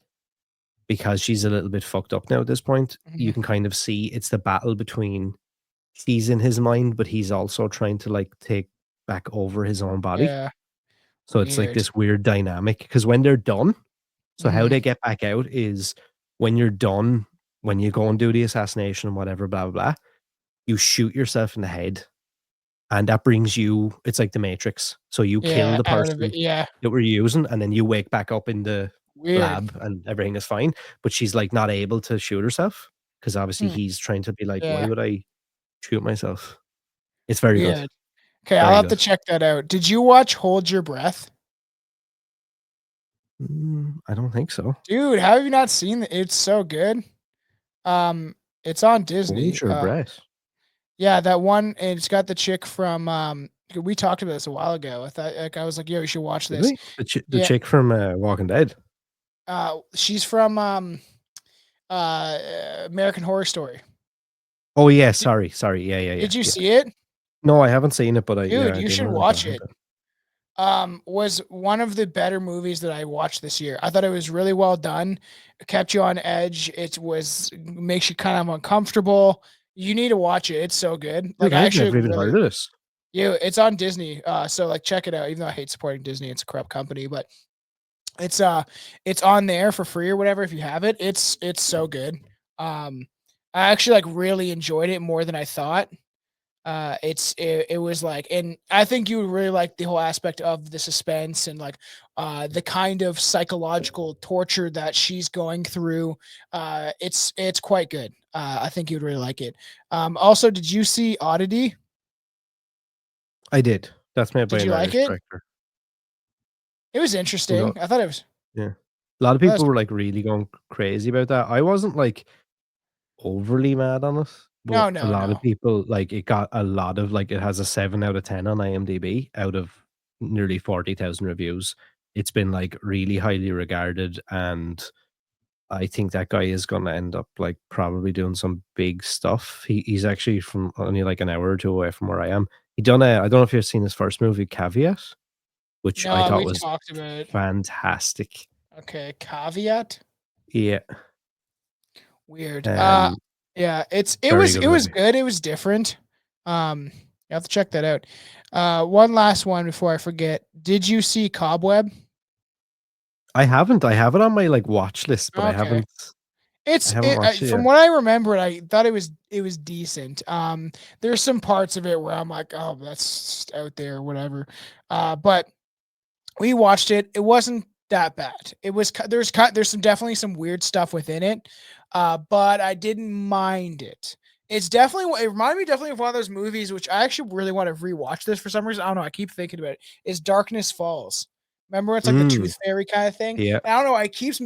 because she's a little bit fucked up now at this point, you Mhm. can kind of see it's the battle between she's in his mind, but he's also trying to like take back over his own body. Yeah, So it's like weird. this weird dynamic because when they're done. So how Mhm. they get back out is when you're done, when you go and do the assassination and whatever, blah, blah, blah, you shoot yourself in the head, and that brings you it's like the Matrix. So you kill Yeah, the out of it. person Yeah, that we're using, and then you wake back up in the weird. lab and everything is fine, but she's, like, not able to shoot herself because obviously Hmm, he's trying to be like, "Why yeah, would I shoot myself?" It's very good. weird. Okay, I'll Very have to good. check that out. Did you watch Hold Your Breath? I don't think so. Dude, how have you not seen it? It's so good. Um, it's on Hold Disney. your breath. Yeah, that one, and it's got the chick from, we talked about this a while ago. I thought, like, I was like, "Yo, you should watch Did this." we? The Yeah, chick from, Walking Dead? she's from, American Horror Story. Oh, yeah, Did sorry, sorry. Yeah, yeah, yeah, did you yeah. see it? No, I haven't seen it, but Dude, I you do should know what you're watch talking it. about. Was one of the better movies that I watched this year. I thought it was really well done. It kept you on edge. It was makes you kind of uncomfortable. You need to watch it. It's so good. Like Dude, I I've actually never even really heard of this. it's on Disney. So like check it out. Even though I hate supporting Disney, it's a corrupt company, but it's it's on there for free or whatever if you have it. It's so good. Um I actually like really enjoyed it more than I thought. It was like, and I think you would really like the whole aspect of the suspense and like the kind of psychological torture that she's going through. It's quite good. I think you'd really like it. Also, did you see Oddity? I did. That's made by Did an you like Irish it? director. It was You know interesting. I thought it was. yeah. A lot of I thought it people was were, like, really going crazy about that. I wasn't, like, overly mad on it, but no, a no, lot of no, people like, it got a lot of like, it has a 7 out of 10 on IMDb out of nearly 40,000 reviews. It's been, like, really highly regarded, and I think that guy is gonna end up, like, probably doing some big stuff. He's actually from only, like, an hour or 2 away from where I am. He done a I don't know if you've seen his first movie, Caveat, which I no. thought We was talked about it. fantastic. Okay, caveat. Yeah, Weird. um, Yeah. It very was good it was movie. good. It was different. Um, You have to check that out. One last one before I forget. Did you see Cobweb? I haven't. I have it on my, like, watch list, but Okay. I haven't watched it From yet. what I remember, I thought it was decent. There's some parts of it where I'm like, oh, that's just out there, whatever. But we watched it. It wasn't that bad. It was there's some definitely some weird stuff within it, but I didn't mind it. It reminded me definitely of one of those movies which I actually really want to rewatch this for some reason. I don't know. I keep thinking about it. Is Darkness Falls. Remember, it's like the Mm, Tooth Fairy kind of thing. yeah. And I don't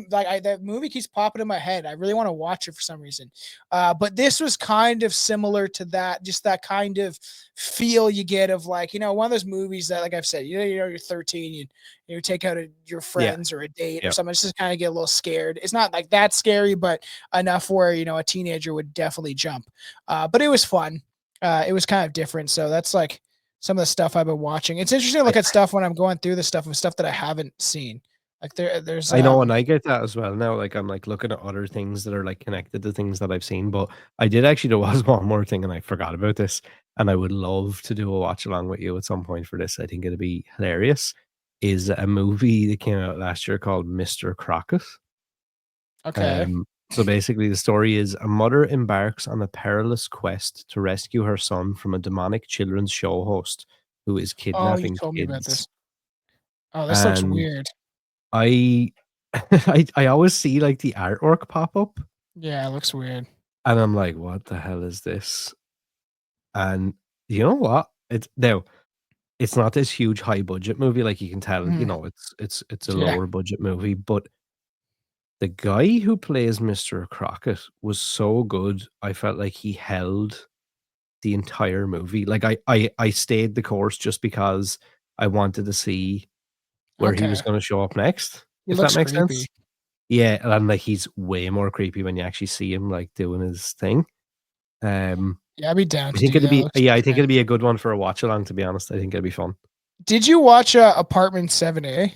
know. That movie keeps popping in my head. I really want to watch it for some reason. But this was kind of similar to that, just that kind of feel you get of like, one of those movies that, like I've said, you're 13, you take out your Yeah. friends or a date or Yeah. something, just kind of get a little scared. It's not like that scary, but enough where a teenager would definitely jump. But it was fun. It was kind of different. So that's like some of the stuff I've been watching. It's interesting to I look at stuff when I'm going through the stuff of stuff that I haven't seen. Like there's I know, and I get that as well now, like, I'm, like, looking at other things that are, like, connected to things that I've seen, but I did actually there was one more thing, and I forgot about this, and I would love to do a watch along with you at some point for this. I think it'd be hilarious, is a movie that came out last year called Mr. Crockett. okay. So basically the story is a mother embarks on a perilous quest to rescue her son from a demonic children's show host who is Oh, you kidnapping told me about kids. this. Oh, this looks And weird. I I always see, like, the artwork pop up, Yeah, it looks weird. and I'm like, "What the hell is this?" And you know what? It's not this huge high budget movie, like, you can tell, Mhm. it's a Yeah. lower budget movie, but the guy who plays Mr. Crockett was so good, I felt like he held the entire movie. Like, I stayed the course just because I wanted to see where he was Okay. gonna show up next, He if that looks makes sense. creepy. Yeah, and, like, he's way more creepy when you actually see him, like, doing his thing. Um, Yeah, I'd be down to do that. Looks I think interesting. it'd be a good one for a watch along, to be honest. I think it'd be fun. Did you watch Apartment 7A?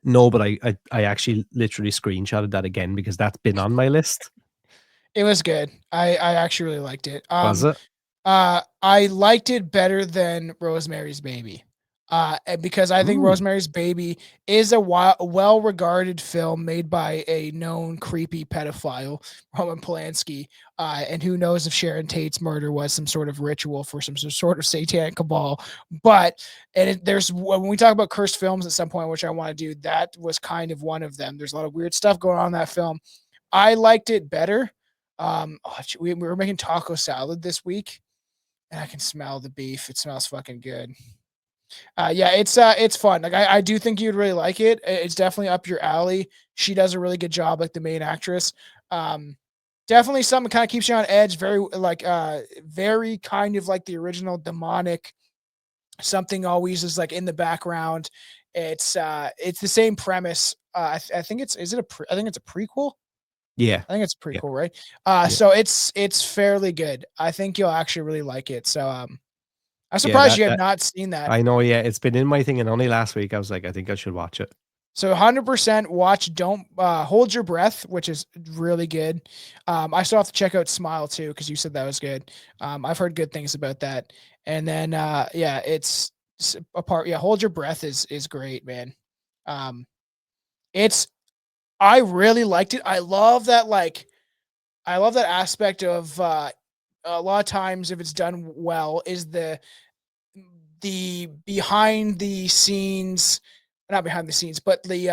No, but I actually literally screenshotted that again because that's been on my list. It was good. I actually really liked it. Was it? I liked it better than Rosemary's Baby. And because I think Ooh, Rosemary's Baby is a well-regarded film made by a known creepy pedophile, Roman Polanski. And who knows if Sharon Tate's murder was some sort of ritual for some sort of satanic cabal. But there's when we talk about cursed films at some point, which I want to do, that was kind of one of them. There's a lot of weird stuff going on in that film. I liked it better. We were making taco salad this week, and I can smell the beef. It smells fucking good. Yeah, it's fun. Like I do think you'd really like it. It's definitely up your alley. She does a really good job, like the main actress. Um, Definitely something kind of keeps you on edge. Very kind of like the original demonic. Something always is like in the background. It's the same premise. I think it's is it a I think it's a prequel. yeah. I think it's Yeah, prequel, right? yeah. So it's fairly good. I think you'll actually really like it. So I'm Yeah, surprised you have not seen that. I know, yeah, it's been in my thing, and only last week I was like, "I think I should watch it." So 100% watch Don't Hold Your Breath, which is really good. I still have to check out Smile too because you said that was good. I've heard good things about that. And then yeah, apart. Yeah, Hold Your Breath is great, man. Um, it's I really liked it. I love that aspect of a lot of times if it's done well is the behind the scenes, not behind the scenes, but the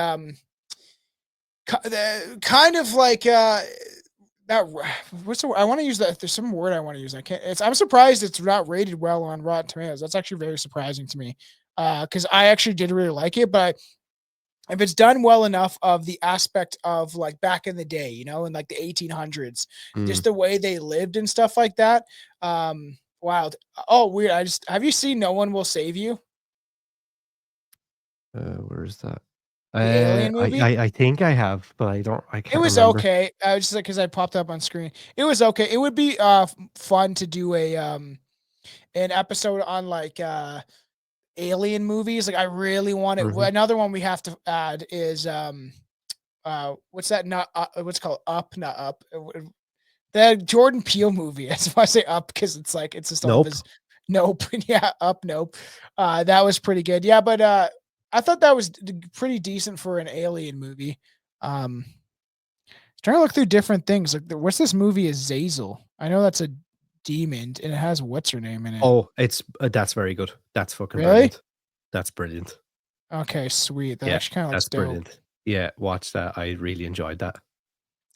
kind of like that what's the word? I want to use that. There's some word I want to use. I can't. I'm surprised it's not rated well on Rotten Tomatoes. That's actually very surprising to me because I actually did really like it, but if it's done well enough of the aspect of like back in the day, in like the 1800s, Mm, just the way they lived and stuff like that. Wild. Oh, weird. Have you seen No One Will Save You? where is that? The Alien movie? I think I have, but I It can't was remember. okay. I was just like, because I popped up on screen. It was okay. It would be fun to do an episode on like alien movies. Like I really want it. Mhm. Another one we have to add is what's that? Not what's it called Up, not Up. The Jordan Peele movie. That's why I say Up because it's like it's just all of Nope. his. Nope. Yeah, Up, Nope. That was pretty good. Yeah, but, I thought that was pretty decent for an alien movie. Um, Trying to look through different things, like, what's this movie Azazel? I know that's a demon, and it has what's her name in it. Oh, it's that's very good. That's fucking Really? brilliant. That's brilliant. Okay, sweet. That Yeah, actually kinda looks that's dope. brilliant. Yeah, watch that. I really enjoyed that.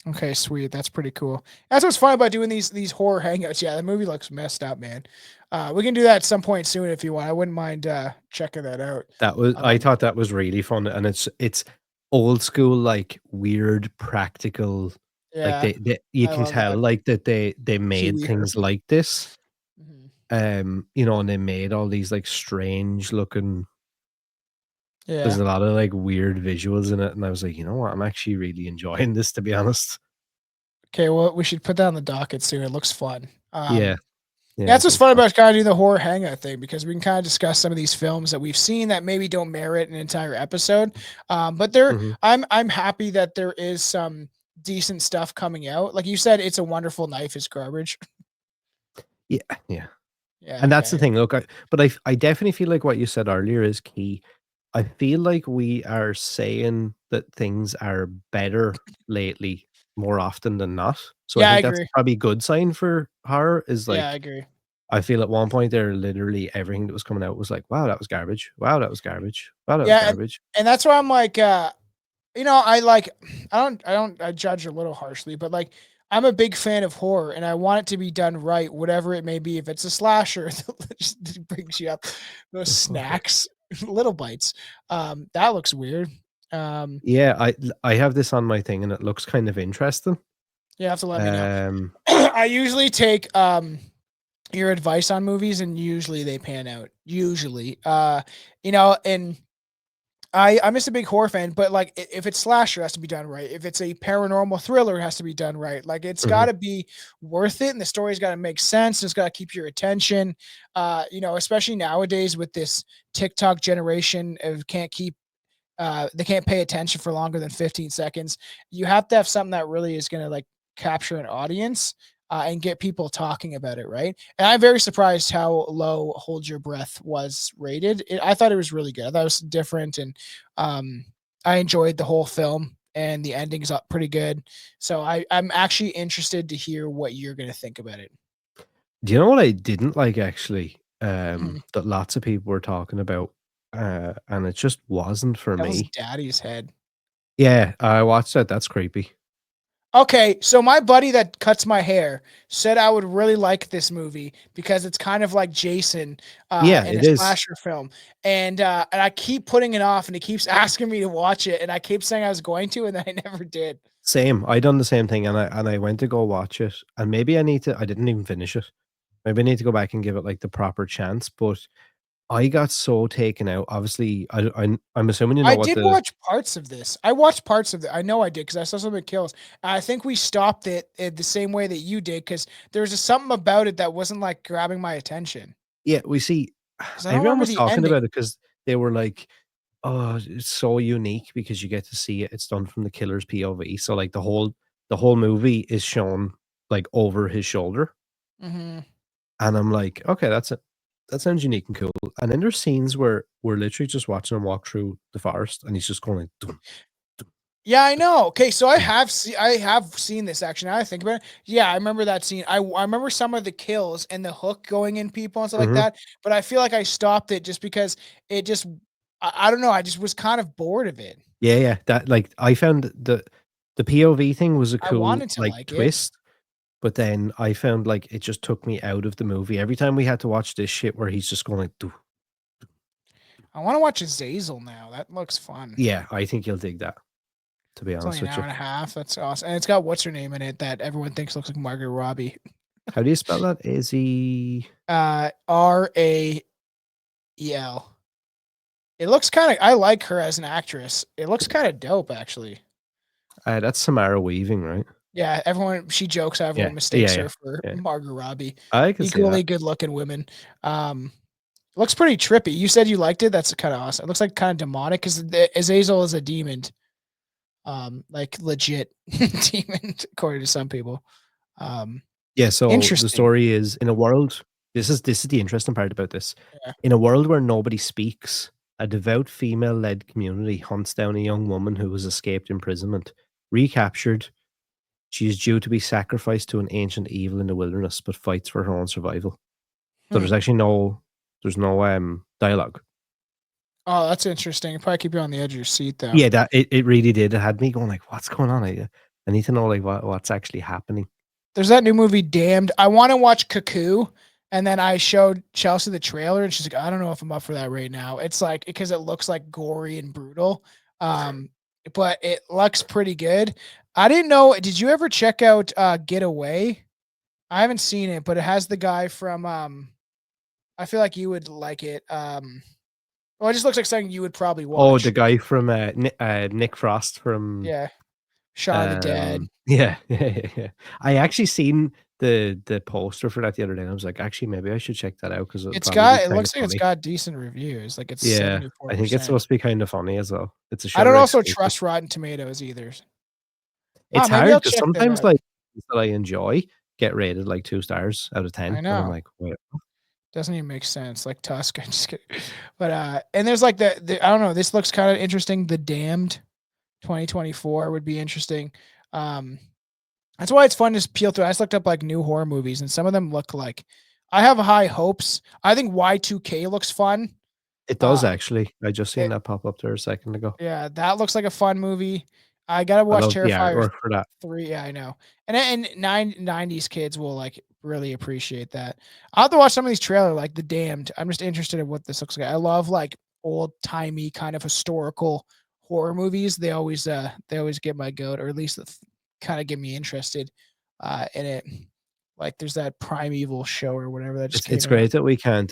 Okay, sweet. That's pretty cool. That's what's fun about doing these horror hangouts. Yeah, the movie looks messed up, man. We can do that at some point soon if you want. I wouldn't mind checking that out. That was I Um, thought that was really fun, and it's old school, like, weird practical, like, yeah, they you I can love tell, that. like, that they made Pee-wee things Herman. like this, Mhm. you know, and they made all these, like, strange looking there's Yeah. a lot of, like, weird visuals in it, and I was like, "You know what? I'm actually really enjoying this, to be honest." Okay, well, we should put that on the docket soon. It looks fun. Yeah. Yeah, I That's what's think fun so. about kinda doing the horror hangout thing because we can kinda discuss some of these films that we've seen that maybe don't merit an entire episode. But Mhm. I'm happy that there is some decent stuff coming out. Like you said, It's a Wonderful Knife is garbage. Yeah, yeah. Yeah, And that's the okay. thing, look, I definitely feel like what you said earlier is key. I feel like we are saying that things are better lately more often than not. So I Yeah, I think that's agree. probably a good sign for horror is Yeah, I like, agree. I feel at one point there, literally everything that was coming out was like, wow, that was garbage. Wow, that was garbage. Wow, that was Yeah, garbage. and that's why I'm like, I like I judge a little harshly, but, like, I'm a big fan of horror, and I want it to be done right, whatever it may be. If it's a slasher that just brings you up those snacks, little bites, that looks weird. Um, Yeah, I have this on my thing and it looks kind of interesting. you have to let me know. Um, I usually take, your advice on movies, and usually they pan out, usually. And I'm just a big horror fan, but, like, if it's slasher, it has to be done right. If it's a paranormal thriller, it has to be done right. Like, it's mhm. gotta be worth it, and the story's gotta make sense, it's gotta keep your attention. Especially nowadays with this TikTok generation of can't keep they can't pay attention for longer than 15 seconds. You have to have something that really is gonna, like, capture an audience, and get people talking about it, right? And I'm very surprised how low Hold Your Breath was rated. I thought it was really good. I thought it was different, and um, I enjoyed the whole film, and the ending's up pretty good. So I'm actually interested to hear what you're gonna think about it. Do you know what I didn't like actually? Mhm. That lots of people were talking about, and it just wasn't for Devil's me. Daddy's Head. Yeah, I watched that. That's creepy. Okay, so my buddy that cuts my hair said I would really like this movie because it's kind of like Jason, Yeah, in a it is. slasher film, and I keep putting it off, and he keeps asking me to watch it, and I keep saying I was going to, and then I never did. Same. I done the same thing, and I went to go watch it, and maybe I need to. I didn't even finish it. Maybe I need to go back and give it like the proper chance. But I got so taken out. Obviously, I'm assuming you know I what did the watch parts of this. I watched parts of it. I know I did because I saw some of the kills. I think we stopped it the same way that you did because there's just something about it that wasn't like grabbing my attention. yeah. We see. Because I don't Everyone remember was the talking ending. about it because they were like, "Oh, it's so unique because you get to see it. It's done from the killer's POV. So like the whole movie is shown like over his shoulder." Hmm. And I'm like, "Okay, that's it. That sounds unique and cool." And then there's scenes where we're literally just watching him walk through the forest, and he's just going like, "Dum, dum, Yeah, I know. Okay, so dum." I have seen this actually. Now that I think about it, yeah, I remember that scene. I remember some of the kills and the hook going in people and stuff like Mhm. that. But I feel like I stopped it just because it just I don't know. I just was kind of bored of it. Yeah, yeah. That like I found the POV thing was a I cool wanted to like like it. twist, but then I found like it just took me out of the movie. Every time we had to watch this shit where he's just going like, "Doo." I want to watch Azazel now. That looks fun. Yeah, I think you'll dig that, to be It's only honest an with hour you. and a half. That's awesome. And it's got what's her name in it that everyone thinks looks like Margaret Robbie. How do you spell that? Izzy Rael. It looks kind of. I like her as an actress. It looks kind of dope, actually. that's Samara Weaving, right? Yeah, she jokes how Yeah, everyone mistakes yeah, yeah, her for yeah. Margot Robbie. I can see Equally that. good looking women. Um, Looks pretty trippy. You said you liked it. That's kind of awesome. It looks like kind of demonic because Azazel is a demon. Like legit demon, according to some people. Um, Yeah, so the Interesting. story is in a world. This is the interesting part about this. Yeah. In a world where nobody speaks, a devout female-led community hunts down a young woman who has escaped imprisonment. Recaptured, she is due to be sacrificed to an ancient evil in the wilderness, but fights for her own survival. So Hmm. there's no dialogue. Oh, that's interesting. It'd probably keep you on the edge of your seat, though. Yeah, that it really did. It had me going like, "What's going on?" I need to know like what's actually happening. There's that new movie, Damned. I want to watch Cuckoo, and then I showed Chelsea the trailer, and she's like, "I don't know if I'm up for that right now." It's like because it looks like gory and brutal, um, but it looks pretty good. I didn't know. Did you ever check out Get Away? I haven't seen it, but it has the guy from. I feel like you would like it. Well, it just looks like something you would probably Oh, the watch. guy from Nick Frost from Yeah, Shaun of the Dead. yeah, yeah. I actually seen the poster for that the other day, and I was like, actually, maybe I should check that out because it'll It's probably be got. It kind of looks like it's funny. got decent reviews. Like it's Yeah, I think it's 74%. supposed to be kind of funny as well. It's a I don't Shutter also exclusive. trust Rotten Tomatoes either. It's Maybe hard I'll because check that sometimes out. like things that I enjoy get rated like 2 stars out of I 10, and I'm know. like, wait, Doesn't even make sense. Like Tusk. I'm just kidding. But and there's like the I don't know, this looks kind of interesting. The Damned 2024 would be interesting. Um that's why it's fun to just peel through. I just looked up like new horror movies and some of them look like I have high hopes. I think Y2K looks fun. it does Uh actually. I just seen it, that pop up there a second ago. Yeah, that looks like a fun movie. I gotta I watch love the Terrifier artwork for that. 3. Yeah, I know. And 90s kids will like really appreciate that. I'll have to watch some of these trailers, like The Damned. I'm just interested in what this looks like. I love like old timey kind of historical horror movies. They always get my goat, or at least kind of get me interested in it. Like there's that Primeval show or whatever that just It's came out. great that we can't,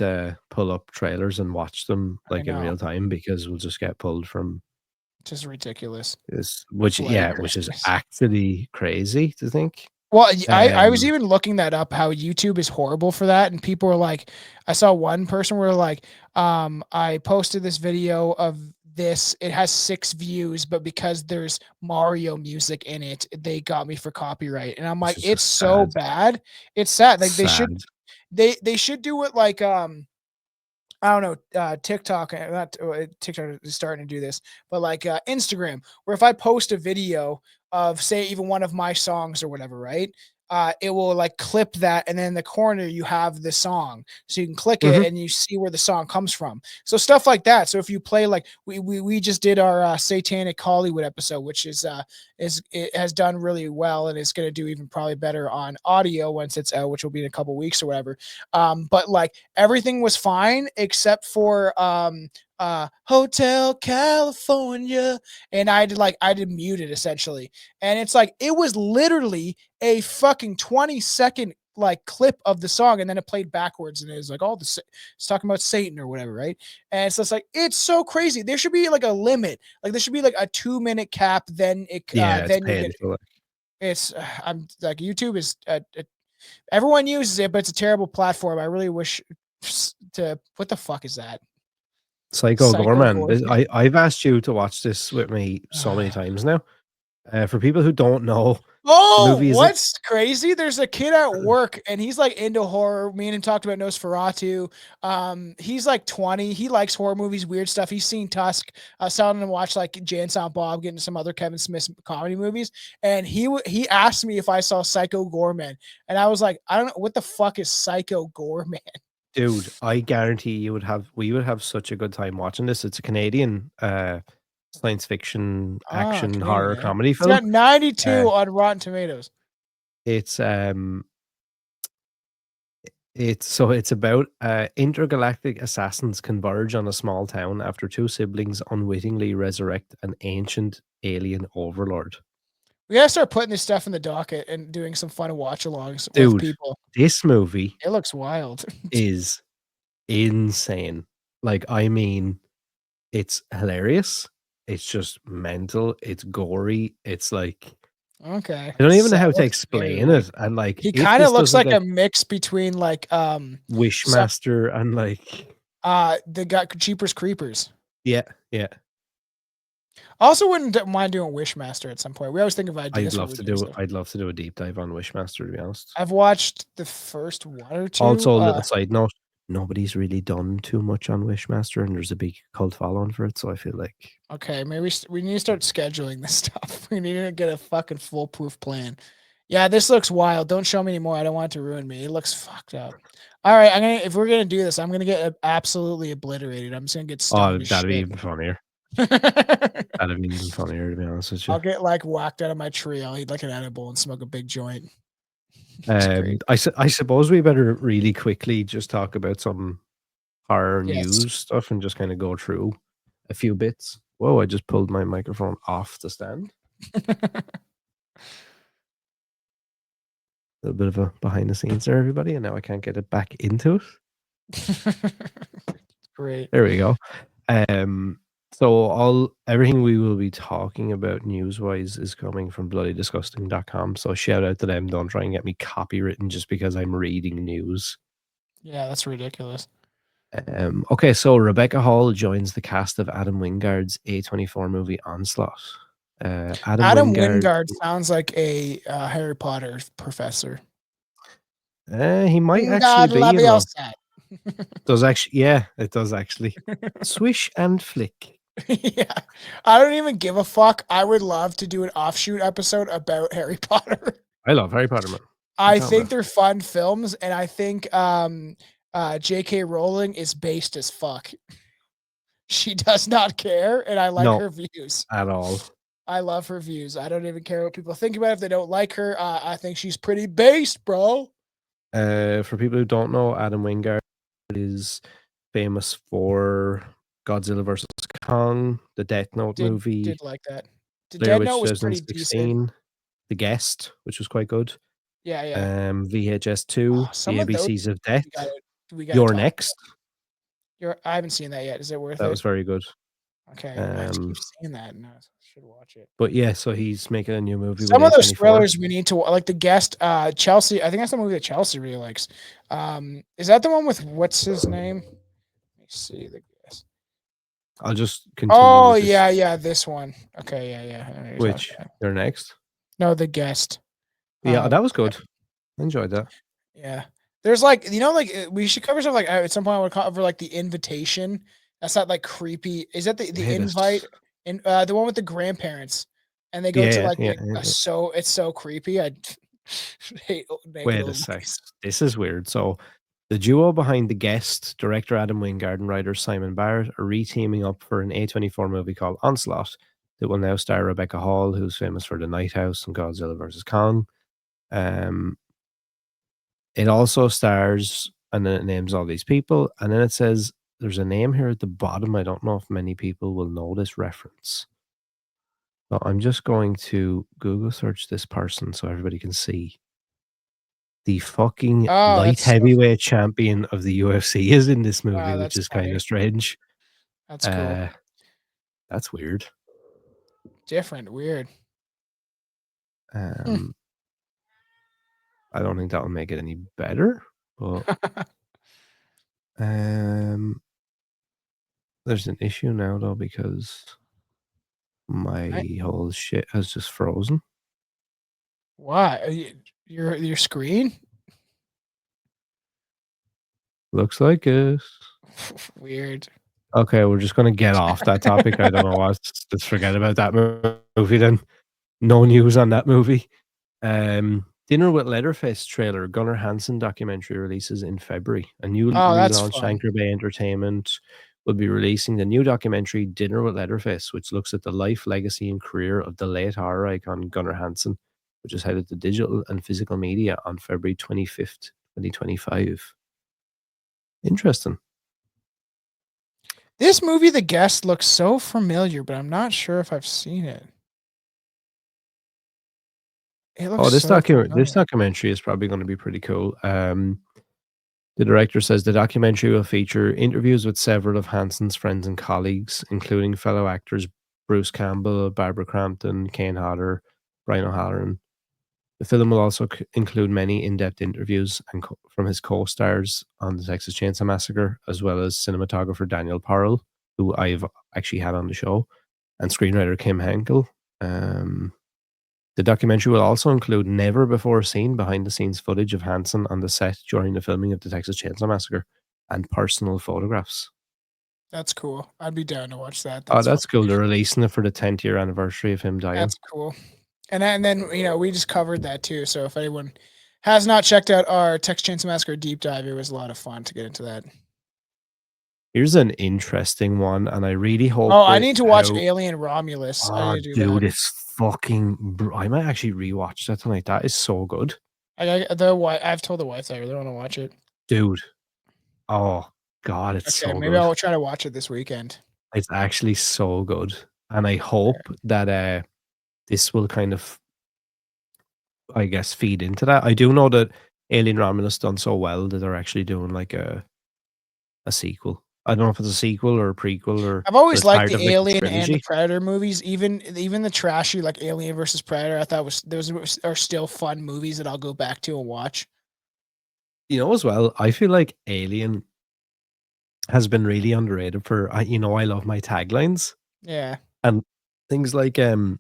pull up trailers and watch them, I like, in know. real time because we'll just get pulled from Just ridiculous. this which Bloody yeah, which is Christmas. actually crazy to think. Well, I was Um, even looking that up how YouTube is horrible for that, and people were like, I saw one person where like, I posted this video of this. It has 6 views, but because there's Mario music in it, they got me for copyright. And I'm which like, is it's just so sad. bad. It's sad. It's Like sad. they should do it like I don't know, TikTok, not TikTok is starting to do this, but like Instagram, where if I post a video of, say, even one of my songs or whatever, right? It will like clip that, and then in the corner you have the song, so you can click it Mhm. and you see where the song comes from. So stuff like that. So if you play like we just did our Satanic Hollywood episode, which is it has done really well, and it's going to do even probably better on audio once it's out, which will be in a couple weeks or whatever. But like everything was fine except for Hotel California, and I did mute it essentially. And it's like it was literally a fucking 20-second like clip of the song, and then it played backwards, and it was like all the it's talking about Satan or whatever, right? And it's just like it's so crazy. There should be like a limit. Like there should be like a 2-minute cap, Yeah, it's then you get painful. Like, it's I'm like YouTube is everyone uses it, but it's a terrible platform. I really wish to what the fuck is that? Psycho Psycho Gorman. This Gorman? I've asked you to watch this with me so many times now. For people who don't know, the Oh, movie is a what's crazy? There's a kid at work and he's like into horror. Me and him talked about Nosferatu. He's like 20. He likes horror movies, weird stuff. He's seen Tusk. I was telling him to watch like Jay and Silent Bob, getting some other Kevin Smith comedy movies. And he asked me if I saw Psycho Gorman. And I was like, I don't know what the fuck is Psycho Gorman. dude, I guarantee we would have such a good time watching this. It's a Canadian, science fiction, Ah, action, horror Canadian. Eh? comedy It's film. got 92 Uh, on Rotten Tomatoes. it's, um it's about, intergalactic assassins converge on a small town after 2 siblings unwittingly resurrect an ancient alien overlord. We gotta start putting this stuff in the docket and doing some fun watch-alongs with Dude, people. this movie It looks wild. is insane. Like, I mean, it's hilarious. It's just mental. It's gory. It's like Okay. I don't even know So how it to looks scary, explain like it. And like, he if kinda this looks doesn't like get a mix between, like, some Wishmaster and like the guy Jeepers Creepers. yeah, yeah. Also, wouldn't mind doing Wishmaster at some point. We always think of I'd ideas for love to redoing do stuff. I'd love to do a deep dive on Wishmaster, to be honest. I've watched the first one or two. Also, a little side note, nobody's really done too much on Wishmaster, and there's a big cult following for it, so I feel like Okay, maybe we need to start scheduling this stuff. We need to get a fucking foolproof plan. Yeah, this looks wild. Don't show me anymore. I don't want it to ruin me. It looks fucked up. All right, if we're gonna do this, I'm gonna get absolutely obliterated. I'm just gonna get oh, stoned as that'd be shit. even funnier. That'd be even funnier, to be honest with you. I'll get like whacked out of my tree. I'll eat like an edible and smoke a big joint. It's great. I suppose we better really quickly just talk about some horror Yes. news stuff and just kind of go through a few bits. Whoa, I just pulled my microphone off the stand. A little bit of a behind the scenes there, everybody, and now I can't get it back into it. Great. There we go. So everything we will be talking about news wise is coming from bloodydisgusting.com. So shout out to them. Don't try and get me copywritten just because I'm reading news. Yeah, that's ridiculous. Okay, so Rebecca Hall joins the cast of Adam Wingard's A24 movie Onslaught. Adam Wingard, Wingard sounds like a Harry Potter professor. he might actually Wingard be, you know. Leviosa. Does actually, yeah, it does actually. Swish and flick. Yeah, I don't even give a fuck. I would love to do an offshoot episode about Harry Potter. I love Harry Potter, man. I think they're fun films, and I think J.K. Rowling is based as fuck. She does not care, and I like No, her views. at all. I love her views. I don't even care what people think about it. If they don't like her, I think she's pretty based, bro. For people who don't know, Adam Wingard is famous for Godzilla vs. Kong, the Death Note movie, Did like that. The Blair Dead Witch Note was pretty decent. 2016, The Guest, which was quite good. Yeah, yeah. VHS 2, Some The of those ABCs of Death, we gotta You're talk. Next. I haven't seen that yet. Is it worth That it? was very good. Okay, I just keep saying that, and I should watch it. But yeah, so he's making a new movie Some with of those A24. thrillers we need to like The Guest, Chelsea. I think that's the movie that Chelsea really likes. Is that the one with what's his name? Let me see The Guest. I'll just continue. Oh with this. yeah, this one. Okay, yeah. Which You're Next? No, The Guest. Yeah, that was good. I enjoyed that. Yeah. There's like, we should cover something like at some point I would cover like The Invitation. That's not like creepy. Is that the invite? And the one with the grandparents and they go to like it's so creepy. I hate Wait a sec. This is weird. So the duo behind The Guest, director Adam Wingard and writer Simon Barrett, are re-teaming up for an A24 movie called Onslaught that will now star Rebecca Hall, who's famous for The Night House and Godzilla vs. Kong. It also stars, and then it names all these people, and then it says there's a name here at the bottom. I don't know if many people will know this reference. So I'm just going to Google search this person so everybody can see. The fucking light heavyweight champion of the UFC is in this movie, which is kind of strange. That's cool. That's weird. Different, weird. I don't think that will make it any better, but there's an issue now though because my whole shit has just frozen. Why? Your screen? Looks like it. Weird. Okay, we're just gonna get off that topic. I don't know what. Let's forget about that movie then. No news on that movie. Dinner with Leatherface trailer, Gunnar Hansen documentary releases in February. A new relaunched Anchor Bay Entertainment will be releasing the new documentary Dinner with Leatherface, which looks at the life, legacy, and career of the late horror icon Gunnar Hansen, which is headed to digital and physical media on February 25th, 2025. Interesting. This movie, The Guest, looks so familiar, but I'm not sure if I've seen it. This documentary is probably going to be pretty cool. The director says the documentary will feature interviews with several of Hansen's friends and colleagues, including fellow actors Bruce Campbell, Barbara Crampton, Kane Hodder, Brian O'Halloran. The film will also include many in-depth interviews from his co-stars on the Texas Chainsaw Massacre, as well as cinematographer Daniel Pearl, who I've actually had on the show, and screenwriter Kim Henkel. Um, the documentary will also include never before seen behind the scenes footage of Hansen on the set during the filming of the Texas Chainsaw Massacre and personal photographs. That's cool. I'd be down to watch that. Oh, That's that's cool. fucking They're releasing it for the 10th year anniversary of him dying. that's cool. And then, we just covered that too, so if anyone has not checked out our Texas Chainsaw Massacre deep dive, it was a lot of fun to get into that. Here's an interesting one, and I really hope Oh, I with need to watch how Alien Romulus. I oh, need to do dude, that. it's fucking I might actually rewatch that tonight. That is so good. I've told the wife that I really wanna watch it. Dude. Oh god, it's Okay, so maybe good. I'll try to watch it this weekend. It's actually so good, and I hope that, this will kind of, I guess, feed into that. I do know that Alien Romulus done so well that they're actually doing, like, a sequel. I don't know if it's a sequel or a prequel I've but always it's liked part the of, like, the Alien and the trilogy. Predator movies, even the trashy, like, Alien versus Predator, I thought was those are still fun movies that I'll go back to and watch. You know, as well, I feel like Alien has been really underrated for I love my taglines, Yeah. and things like, in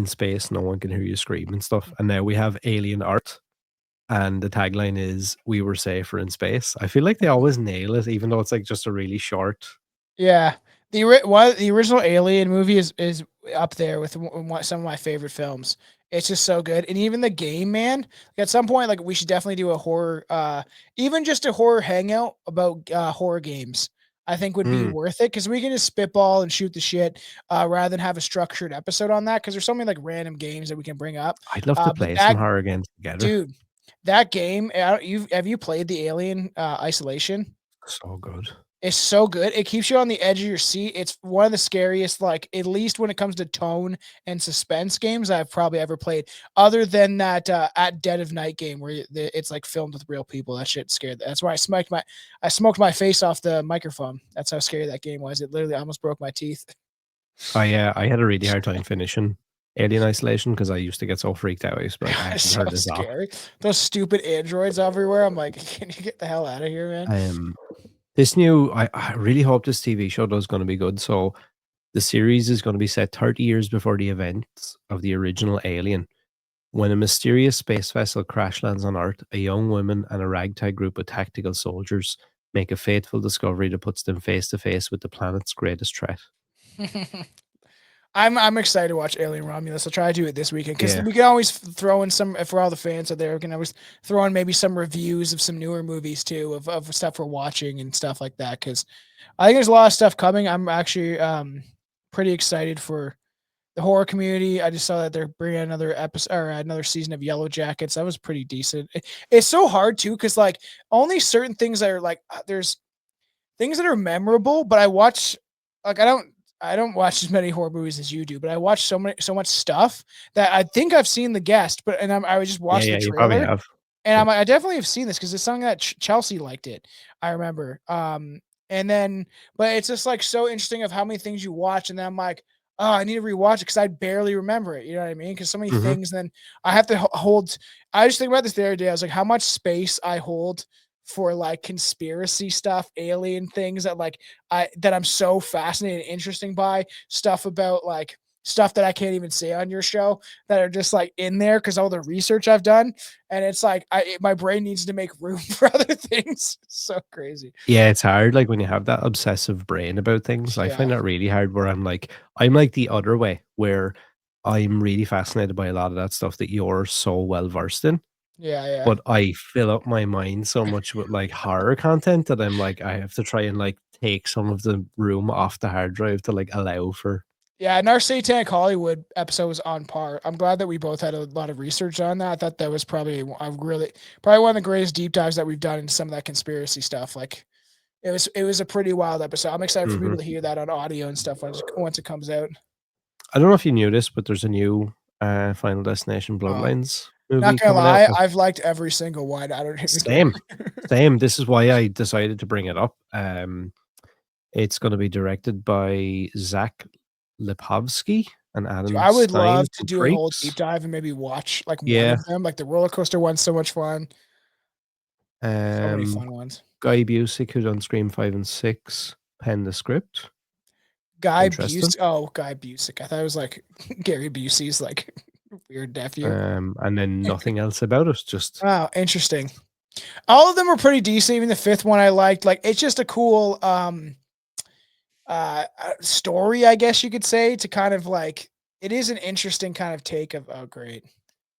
space, no one can hear you scream and stuff, and now we have Alien Art, and the tagline is, "We were safer in space." I feel like they always nail it, even though it's, like, just a really short. Yeah. The original Alien movie is up there with some of my favorite films. It's just so good, and even the game, man. At some point, like, we should definitely do a horror, even just a horror hangout about, horror games, I think would be Mm, worth it because we can just spitball and shoot the shit, rather than have a structured episode on that because there's so many, like, random games that we can bring up, I'd love to but play some that horror games together. dude, that game, have you played the Alien, Isolation? So good. It's so good. It keeps you on the edge of your seat. It's one of the scariest, like, at least when it comes to tone and suspense games I've probably ever played, other than that, At Dead of Night game where it's, like, filmed with real people. That shit scared that's why I smoked my face off the microphone. That's how scary that game was. It literally almost broke my teeth. I had a really hard time finishing Alien Isolation because I used to get so freaked out. I used to be like, "I have It's to so turn this off." scary. Those stupid androids everywhere. I'm like, "Can you get the hell out of here, man?" Um, this new I really hope this TV show is gonna be good. So, the series is gonna be set 30 years before the events of the original Alien. When a mysterious space vessel crash lands on Earth, a young woman and a ragtag group of tactical soldiers make a fateful discovery that puts them face to face with the planet's greatest threat. I'm excited to watch Alien Romulus. I'll try to do it this weekend because Yeah. we can always throw in some for all the fans out there. We can always throw in maybe some reviews of some newer movies too of stuff we're watching and stuff like that. Because I think there's a lot of stuff coming. I'm actually pretty excited for the horror community. I just saw that they're bringing another episode or another season of Yellow Jackets. That was pretty decent. It's so hard too because like only certain things that are like there's things that are memorable, but like I don't watch as many horror movies as you do, but I watch so much stuff that I think I've seen The Guest, but I was just Yeah, watched the yeah, you probably trailer have. and Yeah. I'm like, I definitely have seen this because it's something that Chelsea liked it. I remember. And then, but it's just like so interesting of how many things you watch, and then I'm like, oh, I need to rewatch it because I barely remember it. You know what I mean? Because so many Mhm. things. Then I have to hold. I just think about this the other day. I was like, how much space I hold for like conspiracy stuff, alien things that I'm so fascinated and interesting by stuff about like stuff that I can't even say on your show that are just like in there because all the research I've done, and it's like my brain needs to make room for other things. So crazy. Yeah, it's hard, like, when you have that obsessive brain about things. I Yeah, find that really hard where I'm like the other way, where I'm really fascinated by a lot of that stuff that you're so well versed in, yeah. but I fill up my mind so much with, like, horror content that I'm like, I have to try and, like, take some of the room off the hard drive to, like, allow for. Yeah, and our Satanic Hollywood episode was on par. I'm glad that we both had a lot of research on that. I thought that was probably probably one of the greatest deep dives that we've done into some of that conspiracy stuff. Like it was a pretty wild episode. I'm excited for people Mhm. to hear that on audio and stuff once it comes out. I don't know if you knew this, but there's a new, Final Destination Oh, Bloodlines not movie gonna coming out. lie, I've liked every single one. I don't even care. Same, same. This is why I decided to bring it up. It's gonna be directed by Zach Lipovsky and Dude, Adam I would Stein love to from do a whole deep Freaks. dive and maybe watch like one Yeah, of them. Like the roller coaster one's so much fun. So many um, fun ones. Guy Busick, who done Scream 5 and 6, penned the script. Interesting. Guy Busick. I thought it was like Gary Busey's like weird nephew. And then nothing else about it. Just Oh, interesting. All of them were pretty decent. Even the fifth one I liked. Like it's just a cool story, I guess you could say, to kind of like it is an interesting kind of take of oh great.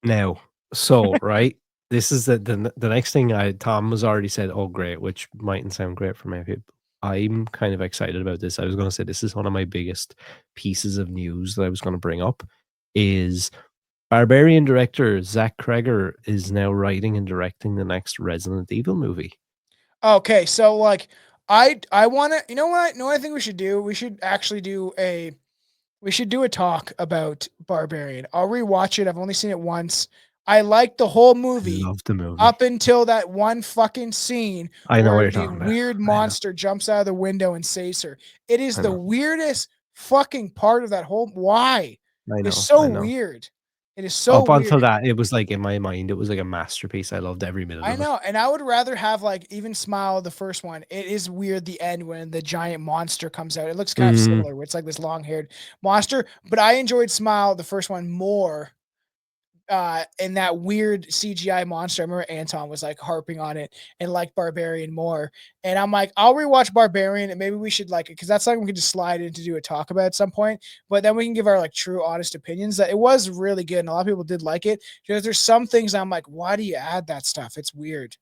now. So right, this is the next thing. I Tom has already said, "Oh, great," which mightn't sound great for many people. I'm kind of excited about this. I was going to say this is one of my biggest pieces of news that I was going to bring up. Is Barbarian director Zach Kreger is now writing and directing the next Resident Evil movie. Okay, so like I want to you know what I think we should do? We should actually do a talk about Barbarian. I'll rewatch it. I've only seen it once. I liked the whole I movie love the movie. up until that one fucking scene I know what where you're the talking about. weird I know. monster jumps out of the window and saves her. It is I the know. weirdest fucking part of that whole why? I It's know. so I know. weird. It is so Up until weird. that, it was like in my mind, it was like a masterpiece. I loved every minute I of it. know, and I would rather have like even Smile the first one. It is weird the end when the giant monster comes out. It looks kind of Mhm. similar where it's like this long-haired monster, but I enjoyed Smile the first one more and that weird CGI monster. I remember Anton was like harping on it and like Barbarian more. And I'm like, I'll rewatch Barbarian and maybe we should like it because that's something we can just slide in to do a talk about at some point. But then we can give our like true, honest opinions. That it was really good and a lot of people did like it because there's some things I'm like, why do you add that stuff? It's weird.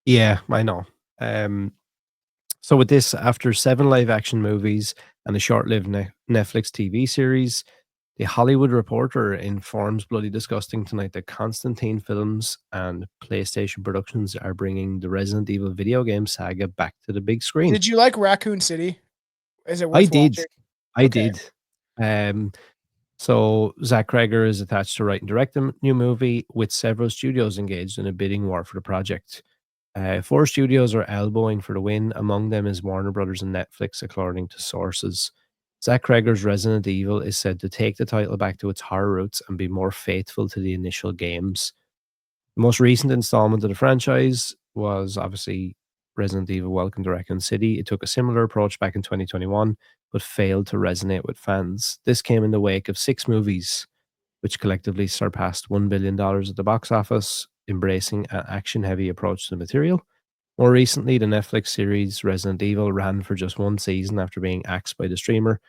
Yeah, I know. Um, so with this, after 7 live action movies and a short-lived Netflix TV series, The Hollywood Reporter informs Bloody Disgusting tonight that Constantine Films and PlayStation Productions are bringing the Resident Evil video game saga back to the big screen. Did you like Raccoon City? Is it I worth did. watching? I Okay. did. Um, so Zach Kreger is attached to write and direct the new movie, with several studios engaged in a bidding war for the project. 4 studios are elbowing for the win. Among them is Warner Brothers and Netflix, according to sources. Zach Kreger's Resident Evil is said to take the title back to its horror roots and be more faithful to the initial games. The most recent installment of the franchise was obviously Resident Evil Welcome to Raccoon City. It took a similar approach back in 2021, but failed to resonate with fans. This came in the wake of 6 movies, which collectively surpassed $1 billion dollars at the box office, embracing an action heavy approach to the material. More recently, the Netflix series Resident Evil ran for just 1 season after being axed by the streamer,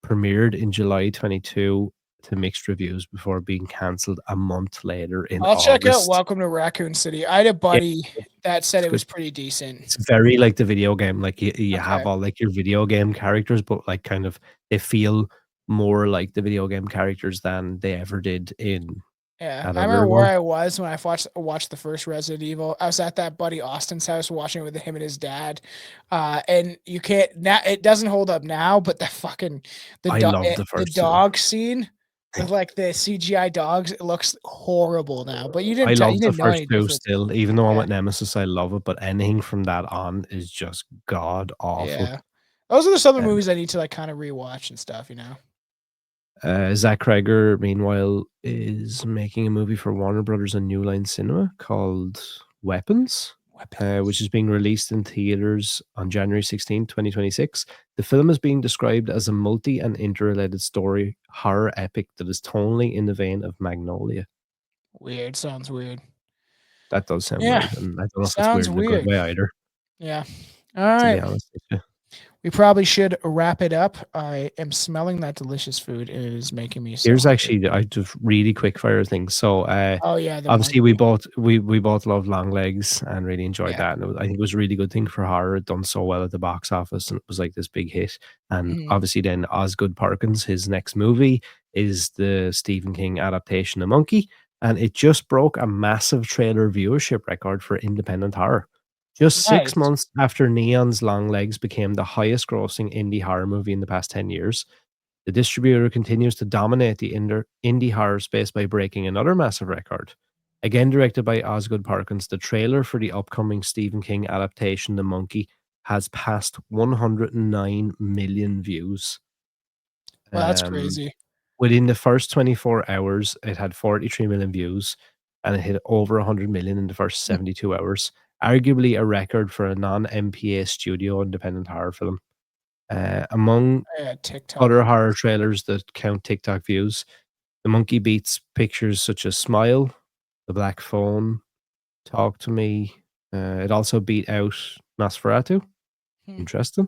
premiered in July 22 to mixed reviews before being cancelled a month later in I'll check out August. Welcome to Raccoon City. I had a Yeah, buddy that said it's it was good. pretty decent. It's very like the video game. Like you Okay. have all like your video game characters, but like kind of they feel more like the video game characters than they ever did in Yeah, that I remember other where one. I was when I watched the first Resident Evil. I was at that buddy Austin's house watching it with him and his dad. And you can't now it doesn't hold up now, but I love the the first 2. dog scene with like the CGI dogs, it looks horrible now. But I you love the didn't know first any 2 difference. still, even though I'm Yeah, at Nemesis, I love it, but anything from that on is just god awful. yeah. Those are the some of the Um, movies I need to like kind of rewatch and stuff, you know. Zach Kreger, meanwhile, is making a movie for Warner Brothers and New Line Cinema called Weapons, which Weapons. is being released in theaters on January 16th, 2026. The film is being described as a multi and interrelated story horror epic that is tonally in the vein of Magnolia. Weird. Sounds weird. That does sound Yeah. weird, and I don't know if it's Sounds weird in a good weird. way either, Yeah. All to be right. honest with you. We probably should wrap it up. I am smelling that delicious food, and it is making me so Here's hungry. actually I just really quick fire things. So, Oh, yeah, the obviously we monkey. both we both love Long Legs and really enjoyed Yeah. that, and I think it was a really good thing for horror. It done so well at the box office, and it was like this big hit. And Mhm. obviously, then Osgood Perkins, his next movie is the Stephen King adaptation of Monkey, and it just broke a massive trailer viewership record for independent horror. Just 6 Nice. months after Neon's Long Legs became the highest grossing indie horror movie in the past 10 years, the distributor continues to dominate the indie horror space by breaking another massive record. Again, directed by Osgood Perkins, the trailer for the upcoming Stephen King adaptation, The Monkey, has passed 109 million views. Well, that's Um, crazy. Within the first 24 hours, it had 43 million views, and it hit over 100 million in the first Mm. 72 hours, arguably a record for a non MPA studio independent horror film. Among Yeah, TikTok. other horror trailers that count TikTok views, the monkey beats pictures such as Smile, The Black Phone, Talk to Me. It also beat out Nosferatu. Hmm. Interesting.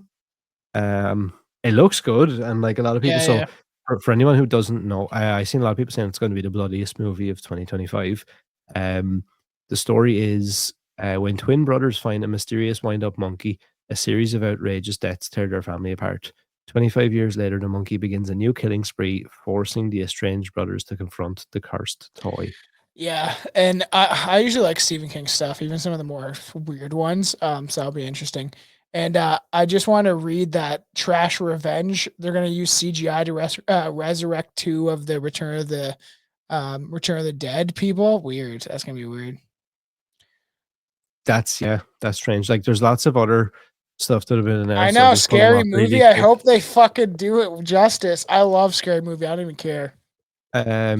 Um, it looks good, and like a lot of people. Yeah, So yeah. for anyone who doesn't know, I seen a lot of people saying it's going to be the bloodiest movie of 2025. Um, the story is when twin brothers find a mysterious wind-up monkey, a series of outrageous deaths tear their family apart. 25 years later, the monkey begins a new killing spree, forcing the estranged brothers to confront the cursed toy. Yeah, and I usually like Stephen King stuff, even some of the more weird ones. So that'll be interesting. And I just want to read that Trash Revenge. They're gonna use CGI to resurrect two of the Return of the Dead people. Weird. That's gonna be weird. That's yeah, that's strange. Like there's lots of other stuff that have been I announced. I'll know, just pull them Scary up really Movie. I quick. hope they fucking do it justice. I love Scary Movie. I don't even care.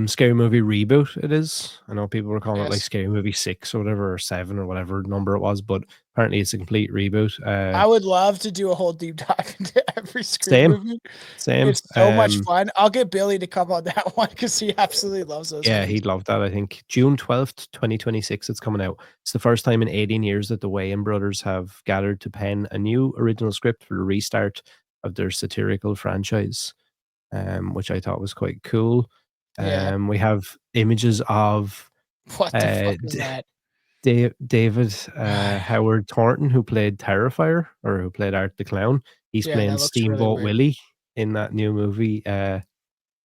Scary Movie reboot it is. I know people were calling it like Yes. Scary Movie 6 or whatever, or 7 or whatever number it was, but apparently it's a complete reboot. I would love to do a whole deep dive into every Scream Same, movie. same. It's so much fun. I'll get Billy to come on that one because he absolutely loves those Yeah, movies. he'd love that, I think. June 12th, 2026, it's coming out. It's the first time in 18 years that the Wayans brothers have gathered to pen a new original script for the restart of their satirical franchise, which I thought was quite cool. Yeah. We have images of What the uh, fuck is that? David Howard Thornton, who played Terrifier or who played Art the Clown. He's Yeah, playing that looks really Steamboat weird. Willie in that new movie,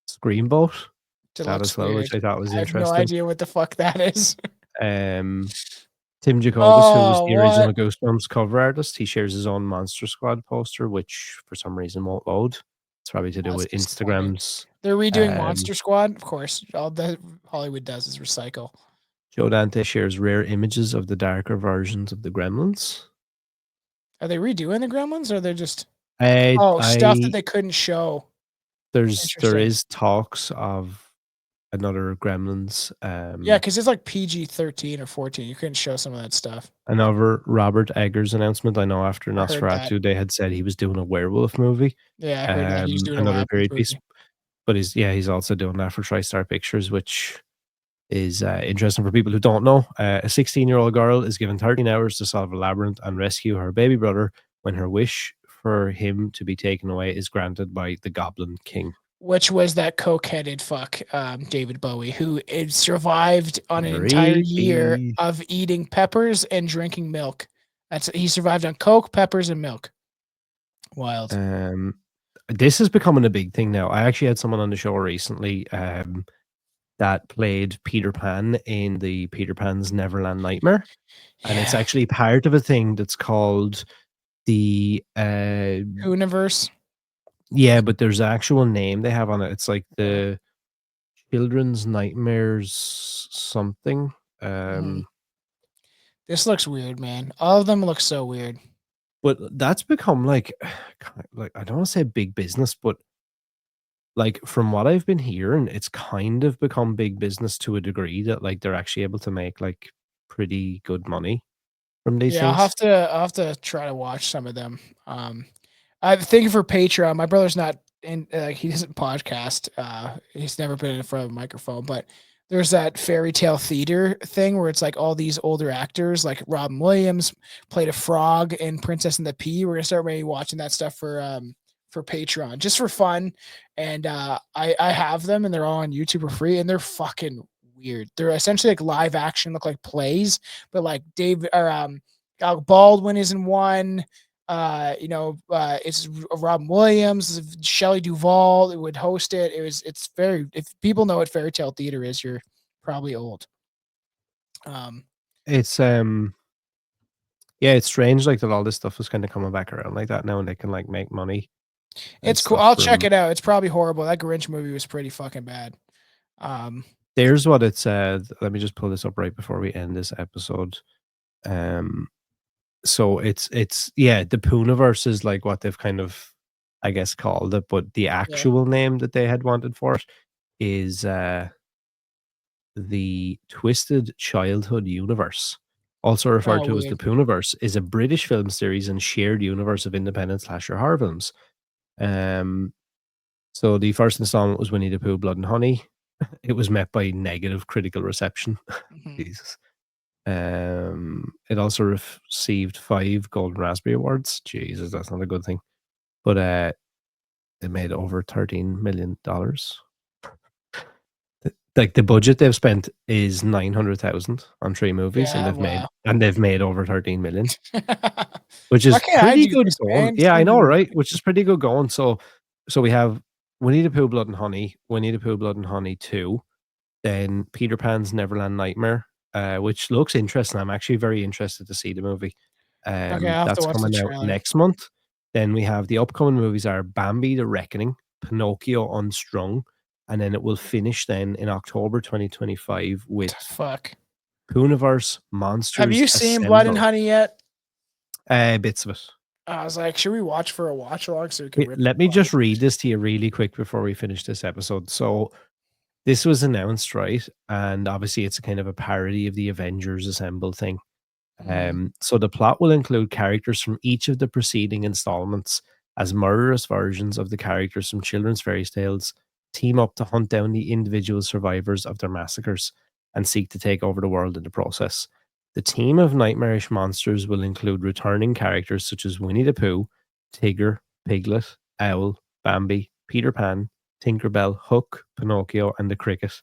Screamboat, It that looks as well, weird. which I thought was I have no interesting. idea what the fuck that is. Um, Tim Jacobus, who was Oh, the what? original Goosebumps cover artist, he shares his own Monster Squad poster, which for some reason won't load. It's probably to do That's with disappointing. Instagram's. They're redoing Um, Monster Squad, of course. All that Hollywood does is recycle. Joe Dante shares rare images of the darker versions of the Gremlins. Are they redoing the Gremlins or they're just I oh, stuff that I they couldn't show. there Interesting. is talks of another Gremlins, Yeah, because it's like PG-13 or 14. You couldn't show some of that stuff. another Robert Eggers announcement. I know after I heard that. Nosferatu, they had said he was doing a werewolf movie, Yeah, I heard that he was doing a another Labyrinth period piece, movie. but he's also doing that for TriStar Pictures, which is interesting for people who don't know. A 16-year-old girl is given 13 hours to solve a labyrinth and rescue her baby brother when her wish for him to be taken away is granted by the Goblin King. Which was that coke-headed fuck, David Bowie, who survived on an entire year Creepy. of eating peppers and drinking milk. He survived on coke, peppers, and milk. Wild. Um, this is becoming a big thing now. I actually had someone on the show recently that played Peter Pan in the Peter Pan's Neverland Nightmare, and it's Yeah. actually part of a thing that's called the Universe. yeah, but there's an actual name they have on it. It's like Yeah. the Children's Nightmares something. Mhm. Um, This looks weird, man. All of them look so weird. but that's become like, like I don't want to say big business, but like from what I've been hearing, it's kind of become big business to a degree that like they're actually able to make like pretty good money from these Yeah, things. I'll have to try to watch some of them. I thank you for Patreon. My brother's not in he doesn't podcast. He's never been in front of a microphone, but there's that fairy tale theater thing where it's like all these older actors, like Robin Williams played a frog in Princess and the Pea. We're gonna start maybe watching that stuff for Patreon just for fun. And I have them and they're all on YouTube for free and they're fucking weird. They're essentially like live action, look like plays, but like David or Alec Baldwin is in one. It's Robin Williams, Shelley Duvall would host it. It's very, if people know what fairy tale theater is, you're probably old. Um, It's yeah, it's strange like that all this stuff is kind of coming back around like that now and they can like make money and it's cool. stuff I'll check from it out. It's probably horrible. That Grinch movie was pretty fucking bad. Um, there's what it said. Let me just pull this up right before we end this episode. Um so it's yeah, the Pooniverse is like what they've kind of I guess called it, but the yeah. actual name that they had wanted for it is the Twisted Childhood Universe, also referred Oh, to as the weird. Pooniverse, is a British film series and shared universe of independent slasher horror films. Um, so the first installment was Winnie the Pooh, Blood and Honey. It was met by negative critical reception. Mhm. Jesus. It also received 5 Golden Raspberry Awards. Jesus, that's not a good thing. But it made over $13 million. Like the budget they've spent is 900,000 on 3 movies, and Yeah, wow. they've made over 13 million, which Why is can't I pretty do good this, going. man? Just Yeah, I give me know, more right? money. Which is pretty good going. So we have Winnie the Pooh, Blood and Honey, Winnie the Pooh, Blood and Honey 2, then Peter Pan's Neverland Nightmare, which looks interesting. I'm actually very interested to see the movie. Okay, I'll have to That's watch the coming out trailer. next month. Then we have the upcoming movies are Bambi: The Reckoning, Pinocchio Unstrung, and then it will finish then in October 2025 What with the fuck? Pooniverse Have Monsters you seen Blood and Assemble. Honey yet? Bits of it. I was like, should we watch for a watch along so we can rip it Let me apart? just read this to you really quick before we finish this episode. So this was announced, right? And obviously it's a kind of a parody of the Avengers Assemble thing. Mhm. So the plot will include characters from each of the preceding installments as murderous versions of the characters from children's fairy tales team up to hunt down the individual survivors of their massacres and seek to take over the world in the process. The team of nightmarish monsters will include returning characters such as Winnie the Pooh, Tigger, Piglet, Owl, Bambi, Peter Pan, Tinkerbell, Hook, Pinocchio, and the Cricket,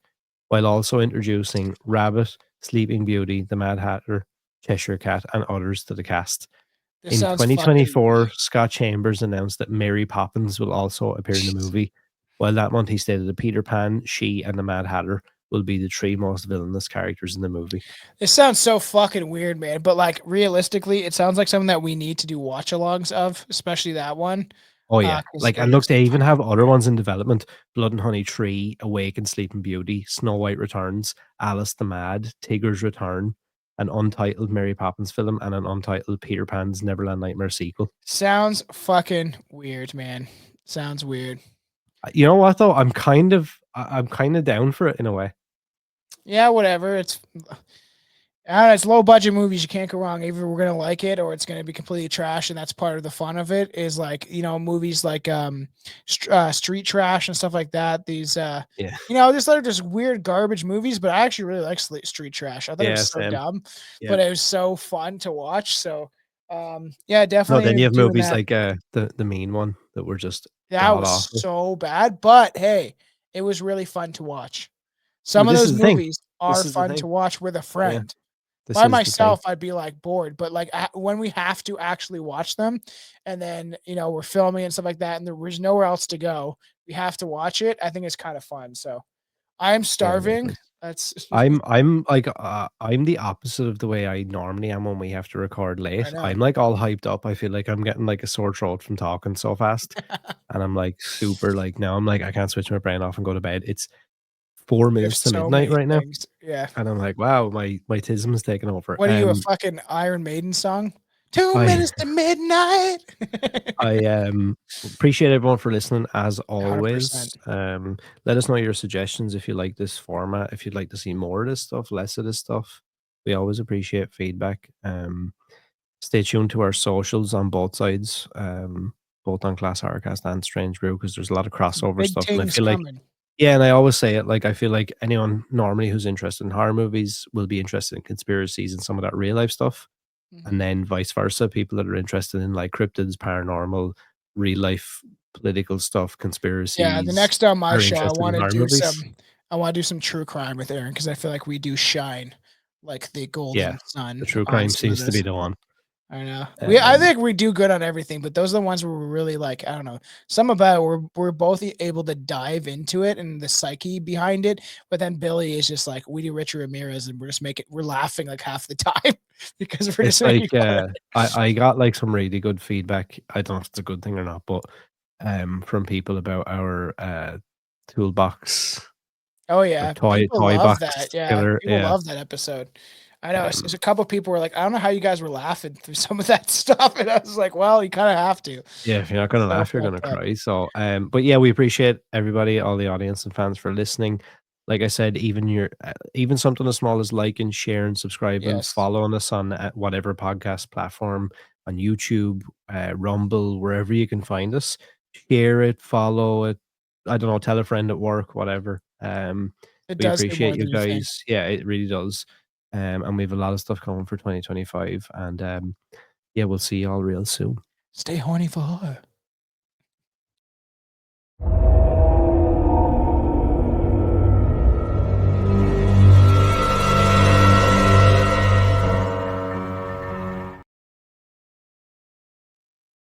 while also introducing Rabbit, Sleeping Beauty, the Mad Hatter, Cheshire Cat, and others to the cast. This In sounds fucking 2024, weird. Scott Chambers announced that Mary Poppins will also appear in the movie, while that month he stated that Peter Pan, she, and the Mad Hatter will be the 3 most villainous characters in the movie. This sounds so fucking weird, man. But like realistically, it sounds like something that we need to do watch alongs of, especially that one. Oh, yeah. Because Like, it and look, looks they even fucking have other ones in development. Blood and Honey 3, Awake and Sleeping Beauty, Snow White Returns, Alice the Mad, Tigger's Return, an untitled Mary Poppins film, and an untitled Peter Pan's Neverland Nightmare sequel. sounds fucking weird, man. Sounds weird. You know what though? I'm kind of down for it in a way. Yeah, whatever. It's I don't know, it's low budget movies. You can't go wrong. Either we're gonna like it or it's gonna be completely trash, and that's part of the fun of it. Is like movies like Street Trash and stuff like that. These Yeah. just like just weird garbage movies. But I actually really like Street Trash. I thought it Yeah, was so same. dumb, Yeah. but it was so fun to watch. So yeah, No, then you definitely have doing movies that. like the mean one that were just That god was awful. so bad, but hey, it was really fun to watch. Some But of this those is the thing. movies This are is the fun thing. to watch with a Yeah. friend. This By is the thing. myself, I'd be, like, bored, but, like, when we have to actually watch them and then, we're filming and stuff like that, and there's nowhere else to go, we have to watch it, I think it's kinda fun, so I am Yeah, starving. definitely. That's I'm like, I'm the opposite of the way I normally am when we have to record I late. know. I'm, like, all hyped up. I feel like I'm getting, like, a sore throat from talking so fast, and I'm, like, super, like now I'm, like, I can't switch my brain off and go to bed. It's 4 We have minutes to so midnight many right now, things. Yeah. and I'm, like, "Wow, my tism is taking over." What are you, a fucking Iron Maiden song? 2 I minutes to midnight. I appreciate everyone for listening as always. 100%. Let us know your suggestions if you like this format, if you'd like to see more of this stuff, less of this stuff. We always appreciate feedback. Stay tuned to our socials on both sides, both on Class Horrorcast and Strange Brew, because there's a lot of crossover Big stuff. And I things feel like, coming. yeah, and I always say it, like I feel like anyone normally who's interested in horror movies will be interested in conspiracies and some of that real life stuff, and Mhm. then vice versa. People that are interested in like cryptids, paranormal, real life political stuff, Yeah, the conspiracies next on my are show, interested in horror movies. I wanna do some true crime with Aaron because I feel like we do shine like the Yeah, golden the sun true on crime some of seems to be this. the one. I know. I Um, think we do good on everything, but those are the ones where we're really like, I don't know, some about it, we're both able to dive into it and the psyche behind it. But then Billy is just like, we do Richard Ramirez and we're laughing like half the time because we're just it's making like fun of I got like some really good feedback. I don't know if it's a good thing or not, but from people about our toolbox, Oh, our yeah, people toy love box that, yeah, killer. people Yeah. love that episode. I know, Um, it's a couple people were like, "I don't know how you guys were laughing through some of that stuff," and I was like, "Well, you kinda have to." Yeah, if you're not It's gonna so laugh, you're gonna fucked up. cry. So, but yeah, we appreciate everybody, all the audience and fans for listening. Like I said, even something as small as like and share and subscribe and Yes. following us on whatever podcast platform on YouTube, Rumble, wherever you can find us. share it, follow it. I don't know, tell a friend at work, whatever. It We does do appreciate more you than you think. guys. Yeah, it really does. And we have a lot of stuff coming for 2025. And yeah, we'll see y'all real soon. Stay horny for horror.